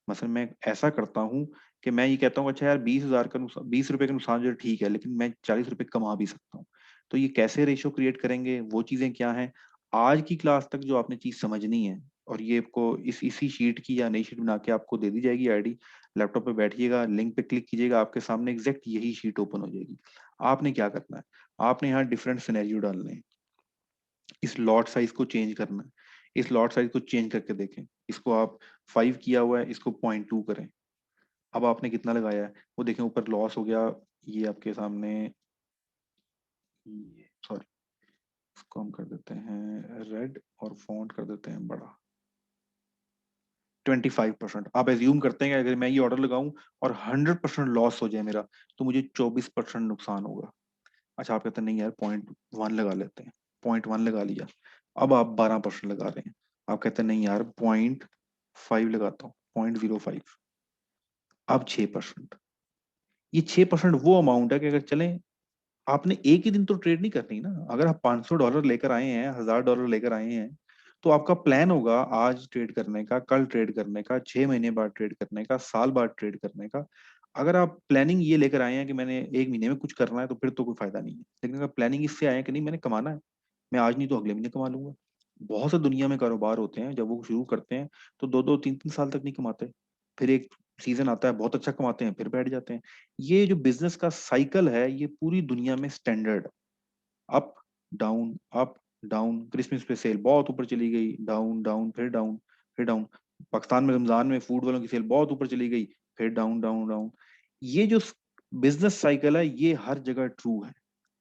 मसलन मैं ऐसा करता हूँ कि मैं ये कहता हूँ अच्छा यार 20,000 का नुकसान, 20 रुपए का नुकसान जो है ठीक है, लेकिन मैं 40 रुपए कमा भी सकता हूँ। तो ये कैसे रेशियो क्रिएट करेंगे, वो चीजें क्या हैं, आज की क्लास तक जो आपने चीज समझनी है, और ये आपको इसी शीट की या नई शीट बना के आपको दे दी जाएगी आईडी। लैपटॉप पे बैठिएगा, लिंक पे क्लिक कीजिएगा, आपके सामने एग्जैक्ट यही शीट ओपन हो जाएगी। आपने क्या करना है, आपने यहाँ डिफरेंट सिनेरियो डालने हैं, इस लॉट साइज को चेंज करना है, इस लॉट साइज को चेंज करके देखें, इसको आप 5 किया हुआ है, इसको 0.2 करें। अब आपने कितना लगाया है वो देखें, ऊपर लॉस हो गया, ये आपके सामने, सॉरी, इसको हम कर देते हैं रेड और फॉन्ट कर देते हैं बड़ा, 25%। आप एज्यूम करते हैं कि अगर मैं ये ऑर्डर लगाऊं और 100% लॉस हो जाए मेरा, तो मुझे 24% नुकसान होगा। अच्छा, आप कहते हैं नहीं यार 0.1 लगा लेते हैं, 0.1 लगा लिया। अब आप 12% लगा रहे हैं, आप कहते हैं नहीं यार 0.5 लगाता हूँ, 0.05। अब 6%, ये 6% वो अमाउंट है कि अगर चलें, आपने एक ही दिन तो ट्रेड नहीं करनी ना। अगर आप $500 लेकर आए हैं, $1000 लेकर आए हैं, तो आपका प्लान होगा आज ट्रेड करने का, कल ट्रेड करने का, 6 महीने बाद ट्रेड करने का, साल बाद ट्रेड करने का। अगर आप प्लानिंग ये लेकर आए हैं कि मैंने एक महीने में कुछ करना है, तो फिर तो कोई फायदा नहीं है। लेकिन अगर प्लानिंग इससे आए हैं कि नहीं मैंने कमाना है, मैं आज नहीं तो अगले महीने कमा लूंगा। बहुत से दुनिया में कारोबार होते हैं, जब वो शुरू करते हैं तो 2-2 3-3 साल तक नहीं कमाते, फिर एक सीजन आता है बहुत अच्छा कमाते हैं, फिर बैठ जाते हैं। ये जो बिजनेस का साइकिल है, ये पूरी दुनिया में standard, up down, up down. Christmas पे सेल बहुत ऊपर चली गई, डाउन डाउन, फिर डाउन, फिर डाउन। पाकिस्तान में रमजान में फूड वालों की सेल बहुत ऊपर चली गई, फिर डाउन डाउन डाउन। ये जो बिजनेस साइकिल है, ये हर जगह ट्रू है,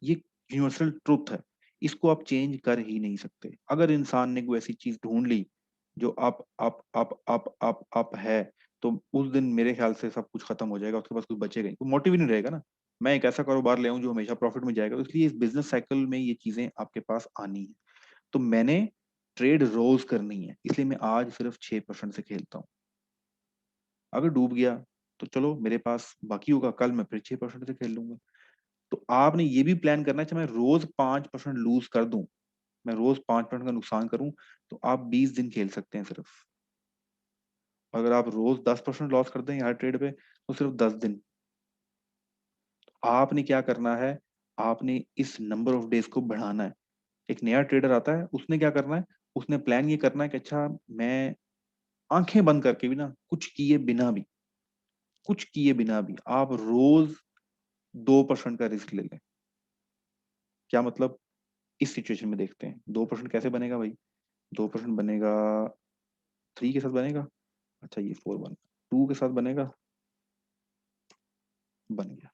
ये यूनिवर्सल ट्रुथ है, इसको आप चेंज कर ही नहीं सकते। अगर इंसान ने कोई ऐसी चीज ढूंढ ली जो up up up up up up है, तो उस दिन मेरे ख्याल से सब कुछ खत्म हो जाएगा, उसके पास कुछ बचेगा ही, कोई मोटिव ही नहीं रहेगा ना। मैं एक ऐसा कारोबार ले आऊं जो हमेशा प्रॉफिट में जाएगा, तो इसलिए इस बिजनेस साइकिल में ये चीजें आपके पास आनी है। तो मैंने ट्रेड रोज करनी है, इसलिए मैं आज सिर्फ 6% से खेलता हूँ। अगर डूब गया तो चलो मेरे पास बाकी होगा, कल मैं फिर 6% से खेल लूंगा। तो आपने ये भी प्लान करना है कि मैं रोज 5% लूज कर दूं, मैं रोज 5% का नुकसान करूं, तो आप 20 दिन खेल सकते हैं सिर्फ। अगर आप रोज 10% लॉस कर दें हर ट्रेड पे, तो सिर्फ 10 दिन। आपने क्या करना है, आपने इस नंबर ऑफ डेज को बढ़ाना है। एक नया ट्रेडर आता है, उसने क्या करना है, उसने प्लान ये करना है कि अच्छा मैं आंखें बंद करके भी ना, कुछ किए बिना भी आप रोज 2% का रिस्क ले लें। क्या मतलब, इस सिचुएशन में देखते हैं 2% कैसे बनेगा भाई। 2% बनेगा, 3 के साथ बनेगा, अच्छा ये 4 के साथ बनेगा, बन गया।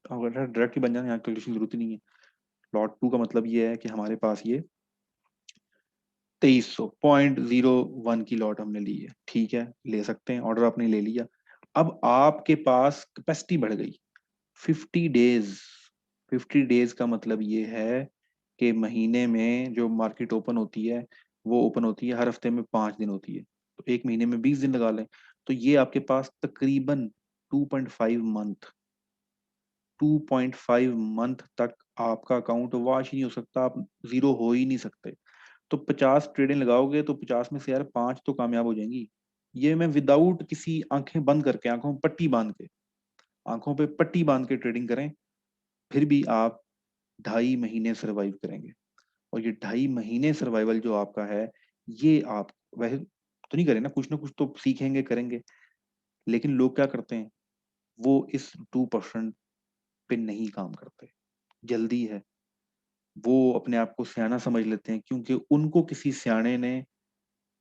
अब अगर डायरेक्ट ही बन जाना, यहाँ कैलकुलेशन की जरूरत ही नहीं है। लॉट 2 का मतलब ये है कि हमारे पास ये 2300, 0.01 की लॉट हमने ली है, ठीक है, ले सकते हैं, ऑर्डर आपने ले लिया। अब आपके पास कैपेसिटी बढ़ गई 50 डेज। 50 डेज का मतलब ये है कि महीने में जो मार्केट ओपन होती है, वो ओपन होती है हर हफ्ते में 5 दिन होती है, तो एक महीने में 20 दिन लगा लें। तो ये आपके पास तकरीबन 2.5 मंथ, 2.5 मंथ तक आपका अकाउंट वॉश ही नहीं हो सकता, आप जीरो हो ही नहीं सकते। तो 50 ट्रेडिंग लगाओगे तो 50 में से यार 5 तो कामयाब हो जाएंगी। ये मैं विदाउट किसी आंखें बंद करके, आंखों में पट्टी बांध के, आंखों पे पट्टी बांध के ट्रेडिंग करें, फिर भी आप 2.5 महीने सरवाइव करेंगे। और ये 2.5 महीने सर्वाइवल जो आपका है, ये आप वैसे तो नहीं करें ना कुछ तो सीखेंगे करेंगे। लेकिन लोग क्या करते हैं, वो इस 2% पे नहीं काम करते, जल्दी है, वो अपने आप को सियाना समझ लेते हैं क्योंकि उनको किसी सियाने ने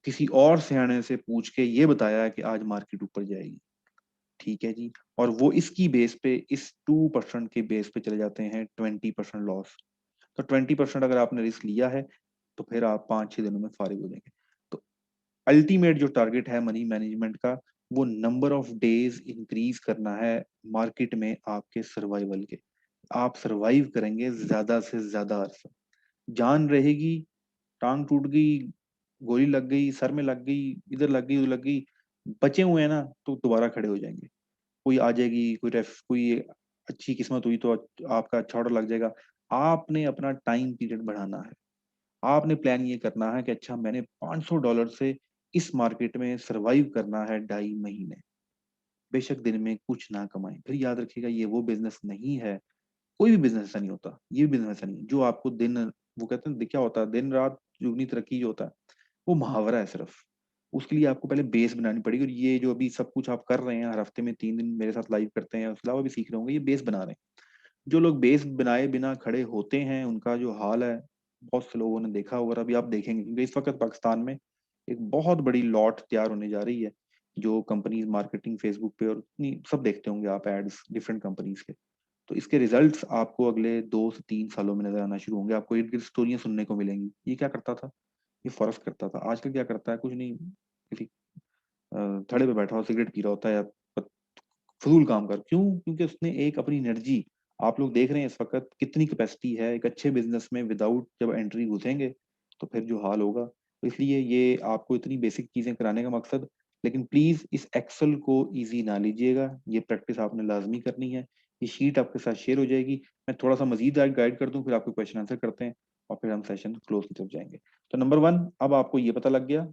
किसी और सियाने से पूछ के ये बताया है कि आज मार्केट ऊपर जाएगी, ठीक है जी। और वो इसकी बेस पे, इस 2% के बेस पे चले जाते हैं 20% लॉस। तो 20% अगर आपने रिस्क लिया है, तो फिर आप 5-6 दिनों में फारिग हो जाएंगे। तो अल्टीमेट जो टारगेट है मनी मैनेजमेंट का, वो नंबर ऑफ डेज इंक्रीज करना है मार्केट में आपके सर्वाइवल के। आप सर्वाइव करेंगे ज्यादा से ज्यादा अरसा, जान रहेगी, टांग टूट गई, गोली लग गई, सर में लग गई, इधर लग गई उधर लग गई, बचे हुए हैं ना, तो दोबारा खड़े हो जाएंगे। कोई आ जाएगी, कोई अच्छी किस्मत हुई तो आपका अच्छा ऑर्डर लग जाएगा। आपने अपना टाइम पीरियड बढ़ाना है, आपने प्लान ये करना है कि अच्छा मैंने $500 से इस मार्केट में सरवाइव करना है 2.5 महीने। बेशक दिन में कुछ ना कमाएं, फिर याद रखिएगा ये वो बिजनेस नहीं है, कोई भी बिजनेस ऐसा नहीं होता, ये भी बिजनेस ऐसा नहीं है जो आपको दिन, वो कहते हैं क्या होता है, दिन रात जुगनी तरक्की जो होता है वो मुहावरा है सिर्फ। उसके लिए आपको पहले बेस बनानी पड़ेगी, और ये जो अभी सब कुछ आप कर रहे हैं, हर हफ्ते में 3 दिन मेरे साथ लाइव करते हैं, उसके अलावा भी सीख रहे होंगे, ये बेस बना रहे हैं। जो लोग बेस बनाए बिना खड़े होते हैं उनका जो हाल है, बहुत से लोगों ने देखा होगा, अभी आप देखेंगे, क्योंकि इस वक्त पाकिस्तान में एक बहुत बड़ी लॉट तैयार होने जा रही है, जो कंपनीज मार्केटिंग फेसबुक पे और सब देखते होंगे आप एड्स डिफरेंट कंपनीज के। तो इसके रिजल्ट्स आपको अगले 2 से 3 सालों में नजर आना शुरू होंगे, आपको इर्द गिर्द स्टोरियां सुनने को मिलेंगी। ये क्या करता था, ये फर्क करता था, आजकल क्या करता है, कुछ नहीं, किसी थड़े पे बैठा हो सिगरेट पी रहा होता है, या फजूल काम कर, क्यों? क्योंकि उसने एक अपनी एनर्जी, आप लोग देख रहे हैं इस वक्त कितनी कैपेसिटी है एक अच्छे बिजनेस में, विदाउट जब एंट्री घुसेंगे तो फिर जो हाल होगा। तो इसलिए ये आपको इतनी बेसिक चीजें कराने का मकसद, लेकिन प्लीज इस एक्सेल को इजी ना लीजिएगा, ये प्रैक्टिस आपने लाजमी करनी है। ये शीट आपके साथ शेयर हो जाएगी, मैं थोड़ा सा मजीद गाइड कर दूं, फिर आपको क्वेश्चन आंसर करते हैं और फिर हम सेशन क्लोज की तरफ जाएंगे। तो नंबर 1, अब आपको ये पता लग गया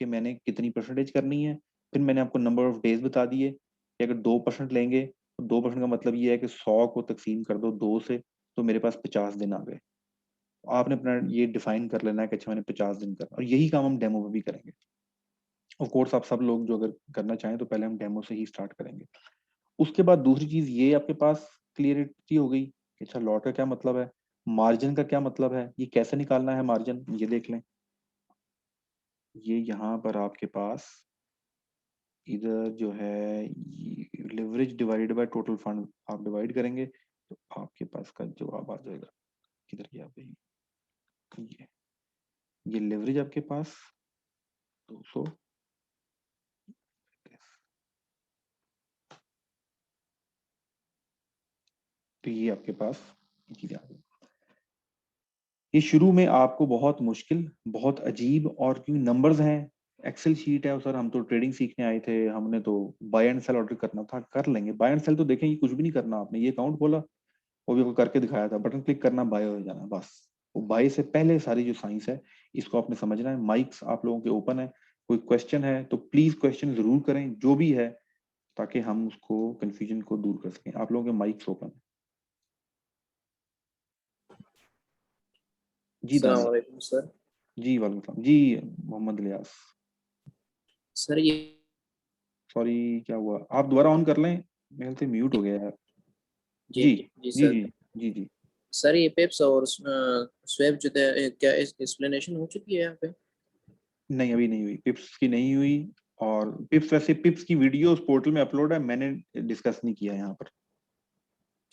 कि मैंने कितनी परसेंटेज करनी है। फिर मैंने आपको नंबर ऑफ डेज बता दिए कि अगर 2% लेंगे तो 2% का मतलब ये है कि 100 को तकसीम कर दो 2 से, तो मेरे पास 50 दिन आ गए। आपने अपना ये डिफाइन कर लेना है कि अच्छा मैंने 50 दिन करना, और यही काम हम डेमो में भी करेंगे। ऑफ कोर्स आप सब लोग जो अगर करना चाहें तो पहले हम डेमो से ही स्टार्ट करेंगे। उसके बाद दूसरी चीज ये आपके पास क्लियरिटी हो गई कि अच्छा लॉट का क्या मतलब है, मार्जिन का क्या मतलब है, ये कैसे निकालना है मार्जिन, ये देख लें। ये यहाँ पर आपके पास इधर जो है leverage divided by total fund आप डिवाइड करेंगे तो आपके पास का जवाब आ जाएगा। किधर गया भाई, ये लिवरेज आपके पास 200, तो ये आपके पास चीजें आ गई। ये शुरू में आपको बहुत मुश्किल, बहुत अजीब, और क्योंकि नंबर्स हैं, एक्सेल शीट है, और सर हम तो ट्रेडिंग सीखने आए थे, हमने तो बाय एंड सेल ऑर्डर करना था, कर लेंगे बाय एंड सेल, तो देखें ये कुछ भी नहीं करना आपने, ये अकाउंट खोला, वो भी आपको करके दिखाया था, बटन क्लिक करना, बाय हो जाना बस। वो बाय से पहले सारी जो साइंस है इसको आपने समझना है। माइक्स आप लोगों के ओपन है, कोई क्वेश्चन है तो प्लीज क्वेश्चन जरूर करें जो भी है, ताकि हम उसको कंफ्यूजन को दूर कर सकें। आप लोगों के माइक्स ओपन है। जी अस्सलाम दानिश। वालेकुम सर। जी वालेकुम सलाम जी। मोहम्मद लियास। सर ये सॉरी, क्या हुआ, आप दोबारा ऑन कर लें, मेरे से म्यूट हो गया है। जी जी जी जी सर। जी जी जी। सर ये पेप्स और स्वेप जो थे क्या एक्सप्लेनेशन हो चुकी है यहाँ पे? नहीं अभी नहीं हुई, पिप्स की नहीं हुई। और पिप्स, वैसे पिप्स की वीडियो उस पोर्टल में अपलोड है, मैंने डिस्कस नहीं किया यहाँ पर।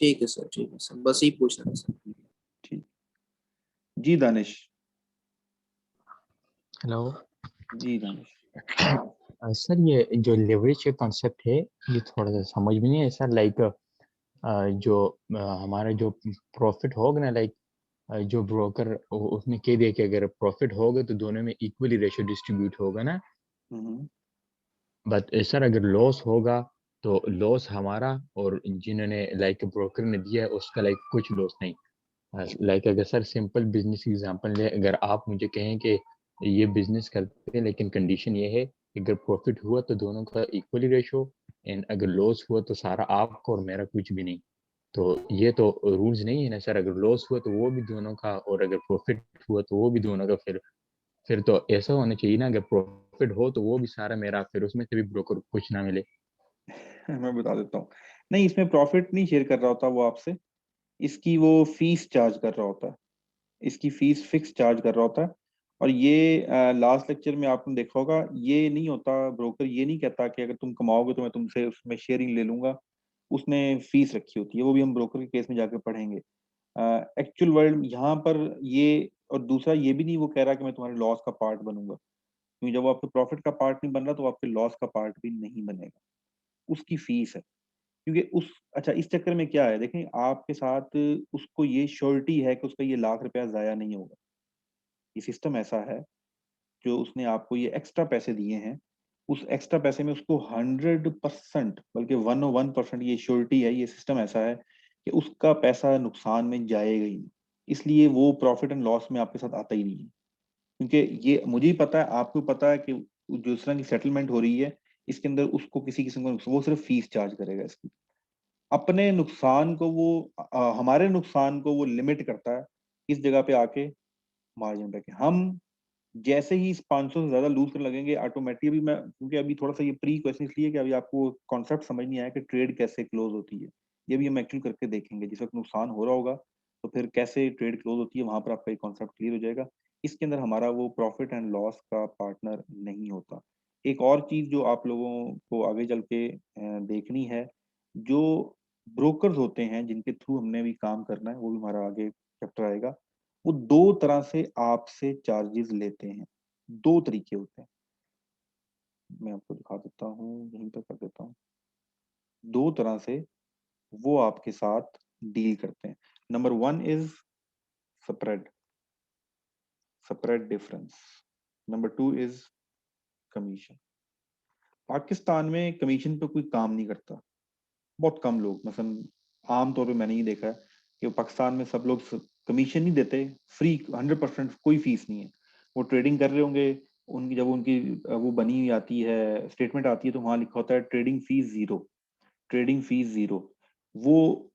ठीक है सर, ठीक है सर, बस यही पूछना था सर। ठीक। जी दानिश। हेलो जी दानिश। सर, ये जो लेवरेज के कॉन्सेप्ट है, ये थोड़ा सा समझ में नहीं है सर। लाइक जो हमारा जो प्रॉफिट होगा ना, लाइक जो ब्रोकर उसने कह दिया कि अगर प्रॉफिट होगा तो दोनों में इक्वली रेशियो डिस्ट्रीब्यूट होगा ना। हम्म। बट सर अगर लॉस होगा तो लॉस हमारा, और जिन्होंने लाइक ब्रोकर ने दिया है उसका लाइक कुछ लॉस नहीं। लाइक अगर सर सिंपल बिजनेस एग्जांपल ले, अगर आप मुझे कहें कि ये बिजनेस करते हैं लेकिन कंडीशन ये है कि अगर प्रॉफिट हुआ तो दोनों का इक्वली रेशो, एंड अगर लॉस हुआ तो सारा आपका और मेरा कुछ भी नहीं। तो ये तो रूल्स नहीं है ना सर। अगर लॉस हुआ तो वो भी दोनों का, और अगर प्रॉफिट हुआ तो वो भी दोनों का। फिर तो ऐसा होना चाहिए ना, अगर प्रॉफिट हो तो वो भी सारा मेरा, फिर उसमें से भी ब्रोकर कुछ ना मिले। मैं बता देता हूँ, नहीं इसमें प्रॉफिट नहीं शेयर कर रहा होता वो आपसे, इसकी वो फीस चार्ज कर रहा होता है, इसकी फीस फिक्स चार्ज कर रहा होता है। और ये लास्ट लेक्चर में आपने देखा होगा, ये नहीं होता, ब्रोकर ये नहीं कहता कि अगर तुम कमाओगे तो मैं तुमसे उसमें शेयरिंग ले लूंगा, उसने फीस रखी होती है, वो भी हम ब्रोकर के केस में जाकर पढ़ेंगे। एक्चुअल वर्ल्ड यहाँ पर ये, और दूसरा ये भी नहीं वो कह रहा कि मैं तुम्हारे लॉस का पार्ट बनूंगा, क्योंकि जब वो आपके प्रॉफिट का पार्ट नहीं बन रहा तो वो आपके लॉस का पार्ट भी नहीं बनेगा, उसकी फीस है। क्योंकि उस, अच्छा इस चक्कर में क्या है, देखें आपके साथ उसको ये श्योरिटी है कि उसका ये लाख रुपया जाया नहीं होगा। ये सिस्टम ऐसा है, जो उसने आपको ये एक्स्ट्रा पैसे दिए हैं, उस एक्स्ट्रा पैसे में उसको 100%, बल्कि 101% ये श्योरिटी है, ये सिस्टम ऐसा है कि उसका पैसा नुकसान में जाएगा ही नहीं। इसलिए वो प्रॉफिट एंड लॉस में आपके साथ आता ही नहीं है, क्योंकि ये मुझे ही पता है, आपको पता है कि जो इस तरह की सेटलमेंट हो रही है, इसके अंदर उसको किसी किस्म का वो सिर्फ फीस चार्ज करेगा इसकी। अपने नुकसान को वो हमारे नुकसान को वो लिमिट करता है इस जगह पे आके मार्जिन पे। हम जैसे ही इस 500 से ज्यादा लूज करने लगेंगे ऑटोमेटिकली, मैं क्योंकि अभी थोड़ा सा ये प्री क्वेश्चन इसलिए कि अभी आपको कॉन्सेप्ट समझ नहीं आया कि ट्रेड कैसे क्लोज होती है, ये भी हम एक्चुअली करके देखेंगे। जिस वक्त नुकसान हो रहा होगा तो फिर कैसे ट्रेड क्लोज होती है, वहां पर आपका एक कॉन्सेप्ट क्लियर हो जाएगा। इसके अंदर हमारा वो प्रॉफिट एंड लॉस का पार्टनर नहीं होता। एक और चीज जो आप लोगों को आगे चल के देखनी है, जो ब्रोकर्स होते हैं जिनके थ्रू हमने भी काम करना है, वो भी हमारा आगे चैप्टर आएगा, वो दो तरह से आपसे चार्जेस लेते हैं। दो तरीके होते हैं, मैं आपको दिखा देता हूँ, यहीं पर कर देता हूँ। दो तरह से वो आपके साथ डील करते हैं। Number one is spread, spread difference. Number two is commission. Pakistan में कमीशन पे कोई काम नहीं करता, बहुत कम लोग, मसलन आमतौर पे मैंने ये देखा है कि पाकिस्तान में सब लोग कमीशन नहीं देते, फ्री 100% कोई फीस नहीं है। वो ट्रेडिंग कर रहे होंगे, उनकी जब उनकी वो बनी हुई आती है, स्टेटमेंट आती है, तो वहां लिखा होता है trading fees zero, trading fees zero. वो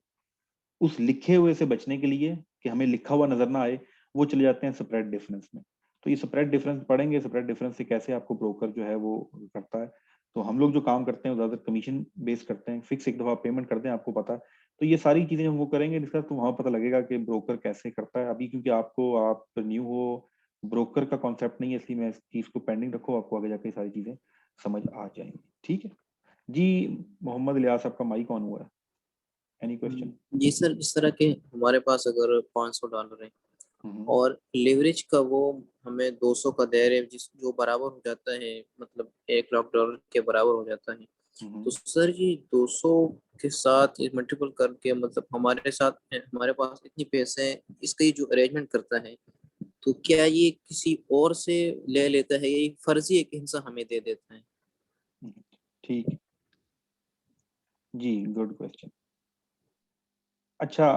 उस लिखे हुए से बचने के लिए कि हमें लिखा हुआ नजर ना आए, वो चले जाते हैं स्प्रेड डिफरेंस में। तो ये स्प्रेड डिफरेंस पढ़ेंगे, स्प्रेड डिफरेंस से कैसे आपको ब्रोकर जो है वो करता है। तो हम लोग जो काम करते हैं वो ज्यादातर कमीशन बेस करते हैं, फिक्स एक दफा पेमेंट करते हैं, आपको पता है। तो ये सारी चीजें हम वो करेंगे डिस्कस, तो वहां पता लगेगा कि ब्रोकर कैसे करता है। अभी क्योंकि आपको, आप न्यू हो, ब्रोकर का कॉन्सेप्ट नहीं है, इसलिए मैं इस चीज को पेंडिंग रखो, आपको आगे जाके सारी चीजें समझ आ जाएंगी। ठीक है जी। मोहम्मद इलियास, आपका माइक ऑन हुआ है, एनी क्वेश्चन? जी सर, इस तरह के हमारे पास अगर $500 है हम्म और लेवरेज का वो हमें 200 का दे रहे हैं, जिस जो बराबर हो जाता है मतलब $1 लाख के बराबर हो जाता है। तो हम्म सर ये 200 के साथ ये मल्टीपल करके मतलब हमारे साथ हमारे पास इतनी पैसे हैं, इसका ये जो अरेंजमेंट करता है, तो क्या ये किसी और से ले लेता है या ये फर्जी एक हिस्सा हमें दे देता है? हम्म, ठीक जी, गुड क्वेश्चन। अच्छा,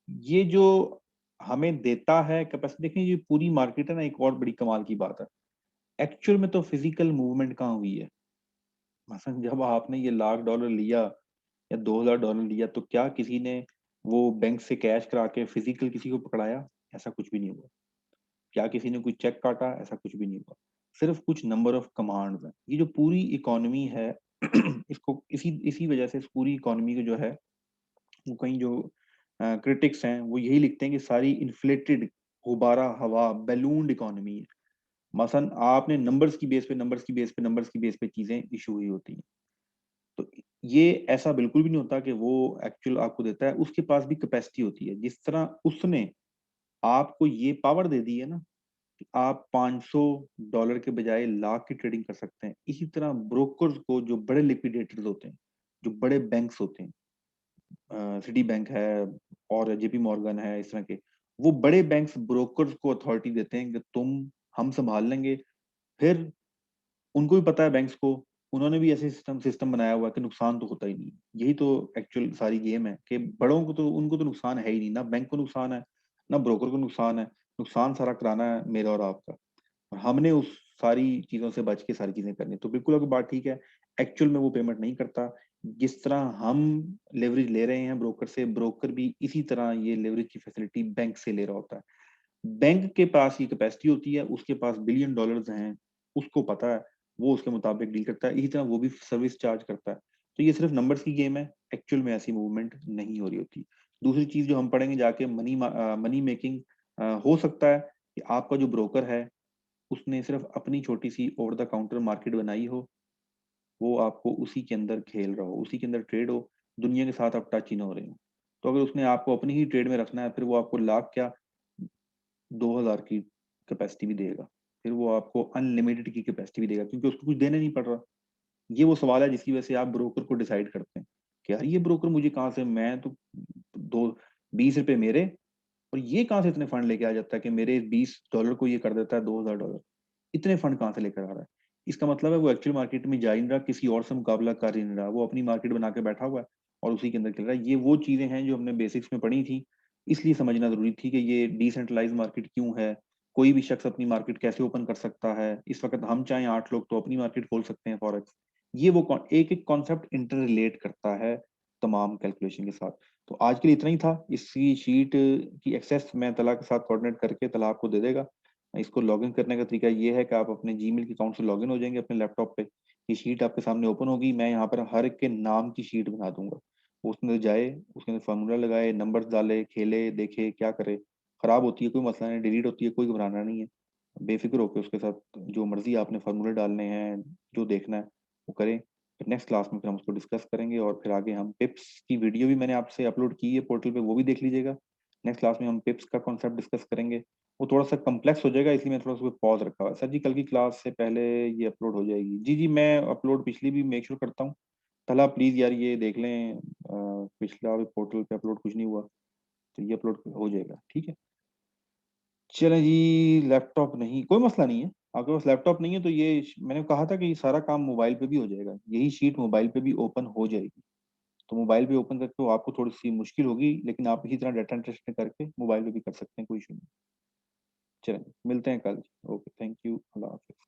ये जो हमें देता है कैपेसिटी, देखिए ये पूरी मार्केट है ना, एक और बड़ी कमाल की बात है, एक्चुअल में तो फिजिकल मूवमेंट कहाँ हुई है। मसलन जब आपने ये $1 लाख लिया या $2,000 लिया, तो क्या किसी ने वो बैंक से कैश करा के फिजिकल किसी को पकड़ाया? ऐसा कुछ भी नहीं हुआ। क्या किसी ने कोई चेक काटा? ऐसा कुछ भी नहीं हुआ। सिर्फ कुछ नंबर ऑफ कमांड्स हैं। ये जो पूरी इकोनॉमी है इसको इसी इसी वजह से इस पूरी इकोनॉमी को जो है, वो कहीं जो क्रिटिक्स हैं वो यही लिखते हैं कि सारी इन्फ्लेटेड, गुब्बारा हवा, बैलून्ड इकोनॉमी है। मसलन आपने नंबर्स की बेस पे, नंबर्स की बेस पे, नंबर्स की बेस पे चीजें इशू हुई होती हैं। तो ये ऐसा बिल्कुल भी नहीं होता कि वो एक्चुअल आपको देता है, उसके पास भी कैपेसिटी होती है। जिस तरह उसने आपको ये पावर दे दी है ना कि आप $500 के बजाय लाख की ट्रेडिंग कर सकते हैं, इसी तरह ब्रोकर्स को, जो बड़े लिक्विडेटर्स होते हैं, जो बड़े बैंक्स होते हैं, सिटी बैंक है और जेपी मॉर्गन है, इस तरह के वो बड़े बैंक्स ब्रोकर्स को अथॉरिटी देते हैं कि तुम, हम संभाल लेंगे। फिर उनको भी पता है बैंक्स को, उन्होंने भी ऐसे सिस्टम सिस्टम बनाया हुआ है कि नुकसान तो होता ही नहीं। यही तो एक्चुअल सारी गेम है कि बड़ों को तो, उनको तो नुकसान है ही नहीं, ना बैंक को नुकसान है ना ब्रोकर को नुकसान है। नुकसान सारा कराना है मेरा और आपका, और हमने उस सारी चीजों से बच के सारी चीजें करनी। तो बिल्कुल आपकी बात ठीक है, एक्चुअल में वो पेमेंट नहीं करता। जिस तरह हम लेवरेज ले रहे हैं ब्रोकर से, ब्रोकर भी इसी तरह ये लेवरेज की फैसिलिटी बैंक से ले रहा होता है। बैंक के पास ये कैपेसिटी होती है, उसके पास बिलियन डॉलर्स हैं, उसको पता है, वो उसके मुताबिक डील करता है। इसी तरह वो भी सर्विस चार्ज करता है। तो ये सिर्फ नंबर्स की गेम है, एक्चुअल में ऐसी मूवमेंट नहीं हो रही होती। दूसरी चीज जो हम पढ़ेंगे जाके, मनी मेकिंग। हो सकता है कि आपका जो ब्रोकर है उसने सिर्फ अपनी छोटी सी ओवर द काउंटर मार्केट बनाई हो, वो आपको उसी के अंदर खेल रहा हो, उसी के अंदर ट्रेड हो, दुनिया के साथ आप टच ही ना हो रहे हो। तो अगर उसने आपको अपनी ही ट्रेड में रखना है, फिर वो आपको लाख क्या, 2,000 की कैपेसिटी भी देगा, फिर वो आपको अनलिमिटेड की कैपेसिटी भी देगा, क्योंकि उसको कुछ देने नहीं पड़ रहा। ये वो सवाल है जिसकी वजह से आप ब्रोकर को डिसाइड करते हैं कि यार ये ब्रोकर मुझे कहाँ से, मैं तो दो 20 रुपए मेरे, और ये कहाँ से इतने फंड लेके आ जाता है कि मेरे $20 को ये कर देता है $2,000। इतने फंड कहाँ से लेकर आ रहा है? इसका मतलब है वो एक्चुअल मार्केट में जा ही नहीं रहा, किसी और से मुकाबला कर ही नहीं रहा, वो अपनी मार्केट बना के बैठा हुआ है और उसी के अंदर खेल रहा है। ये वो चीजें हैं जो हमने बेसिक्स में पढ़ी थी, इसलिए समझना जरूरी थी कि ये डिसेंट्रलाइज मार्केट क्यों है, कोई भी शख्स अपनी मार्केट कैसे ओपन कर सकता है। इस वक्त हम चाहे 8 लोग तो अपनी मार्केट खोल सकते हैं फॉरेक्स। ये वो एक एक कॉन्सेप्ट इंटर रिलेट करता है, तमाम कैलकुलेशन के साथ। तो आज के लिए इतना ही था। इसी शीट की एक्सेस मैं तला के साथ कोऑर्डिनेट करके तला आपको दे देगा। इसको लॉगिन करने का तरीका ये है कि आप अपने जीमेल के अकाउंट से लॉगिन हो जाएंगे अपने लैपटॉप पे। ये शीट आपके सामने ओपन होगी। मैं यहाँ पर हर एक के नाम की शीट बना दूंगा। वो उसमें जाए, उसके अंदर फार्मूला लगाए, नंबर्स डाले, खेले, देखे क्या करे। खराब होती है कोई मसला नहीं, डिलीट होती है कोई घबराना नहीं है। बेफिक्र होकर उसके साथ जो मर्जी आपने फार्मूले डालने हैं, जो देखना है वो करें। फिर नेक्स्ट क्लास में फिर हम उसको डिस्कस करेंगे और फिर आगे हम पिप्स की वीडियो भी मैंने आपसे अपलोड की है पोर्टल पे, वो भी देख लीजिएगा। नेक्स्ट क्लास में हम पिप्स का कॉन्सेप्ट डिस्कस करेंगे। वो थोड़ा सा कम्प्लेक्स हो जाएगा, इसलिए मैं थोड़ा सा पॉज रखा हुआ है। सर जी कल की क्लास से पहले ये अपलोड हो जाएगी? जी जी, मैं अपलोड पिछली भी मेक श्योर करता हूँ। तला प्लीज यार ये देख लें, पिछला भी पोर्टल पे अपलोड कुछ नहीं हुआ, तो ये अपलोड हो जाएगा, ठीक है। चलें जी, लैपटॉप नहीं, कोई मसला नहीं है। आपके पास लैपटॉप नहीं है तो ये मैंने कहा था कि ये सारा काम मोबाइल पे भी हो जाएगा, यही शीट मोबाइल पे भी ओपन हो जाएगी। तो मोबाइल पे ओपन करके तो आपको थोड़ी सी मुश्किल होगी, लेकिन आप इसी तरह डाटा एंट्री करके मोबाइल पे भी कर सकते हैं, कोई इशू नहीं। चलें, मिलते हैं कल। Okay, thank you, Allah Hafiz.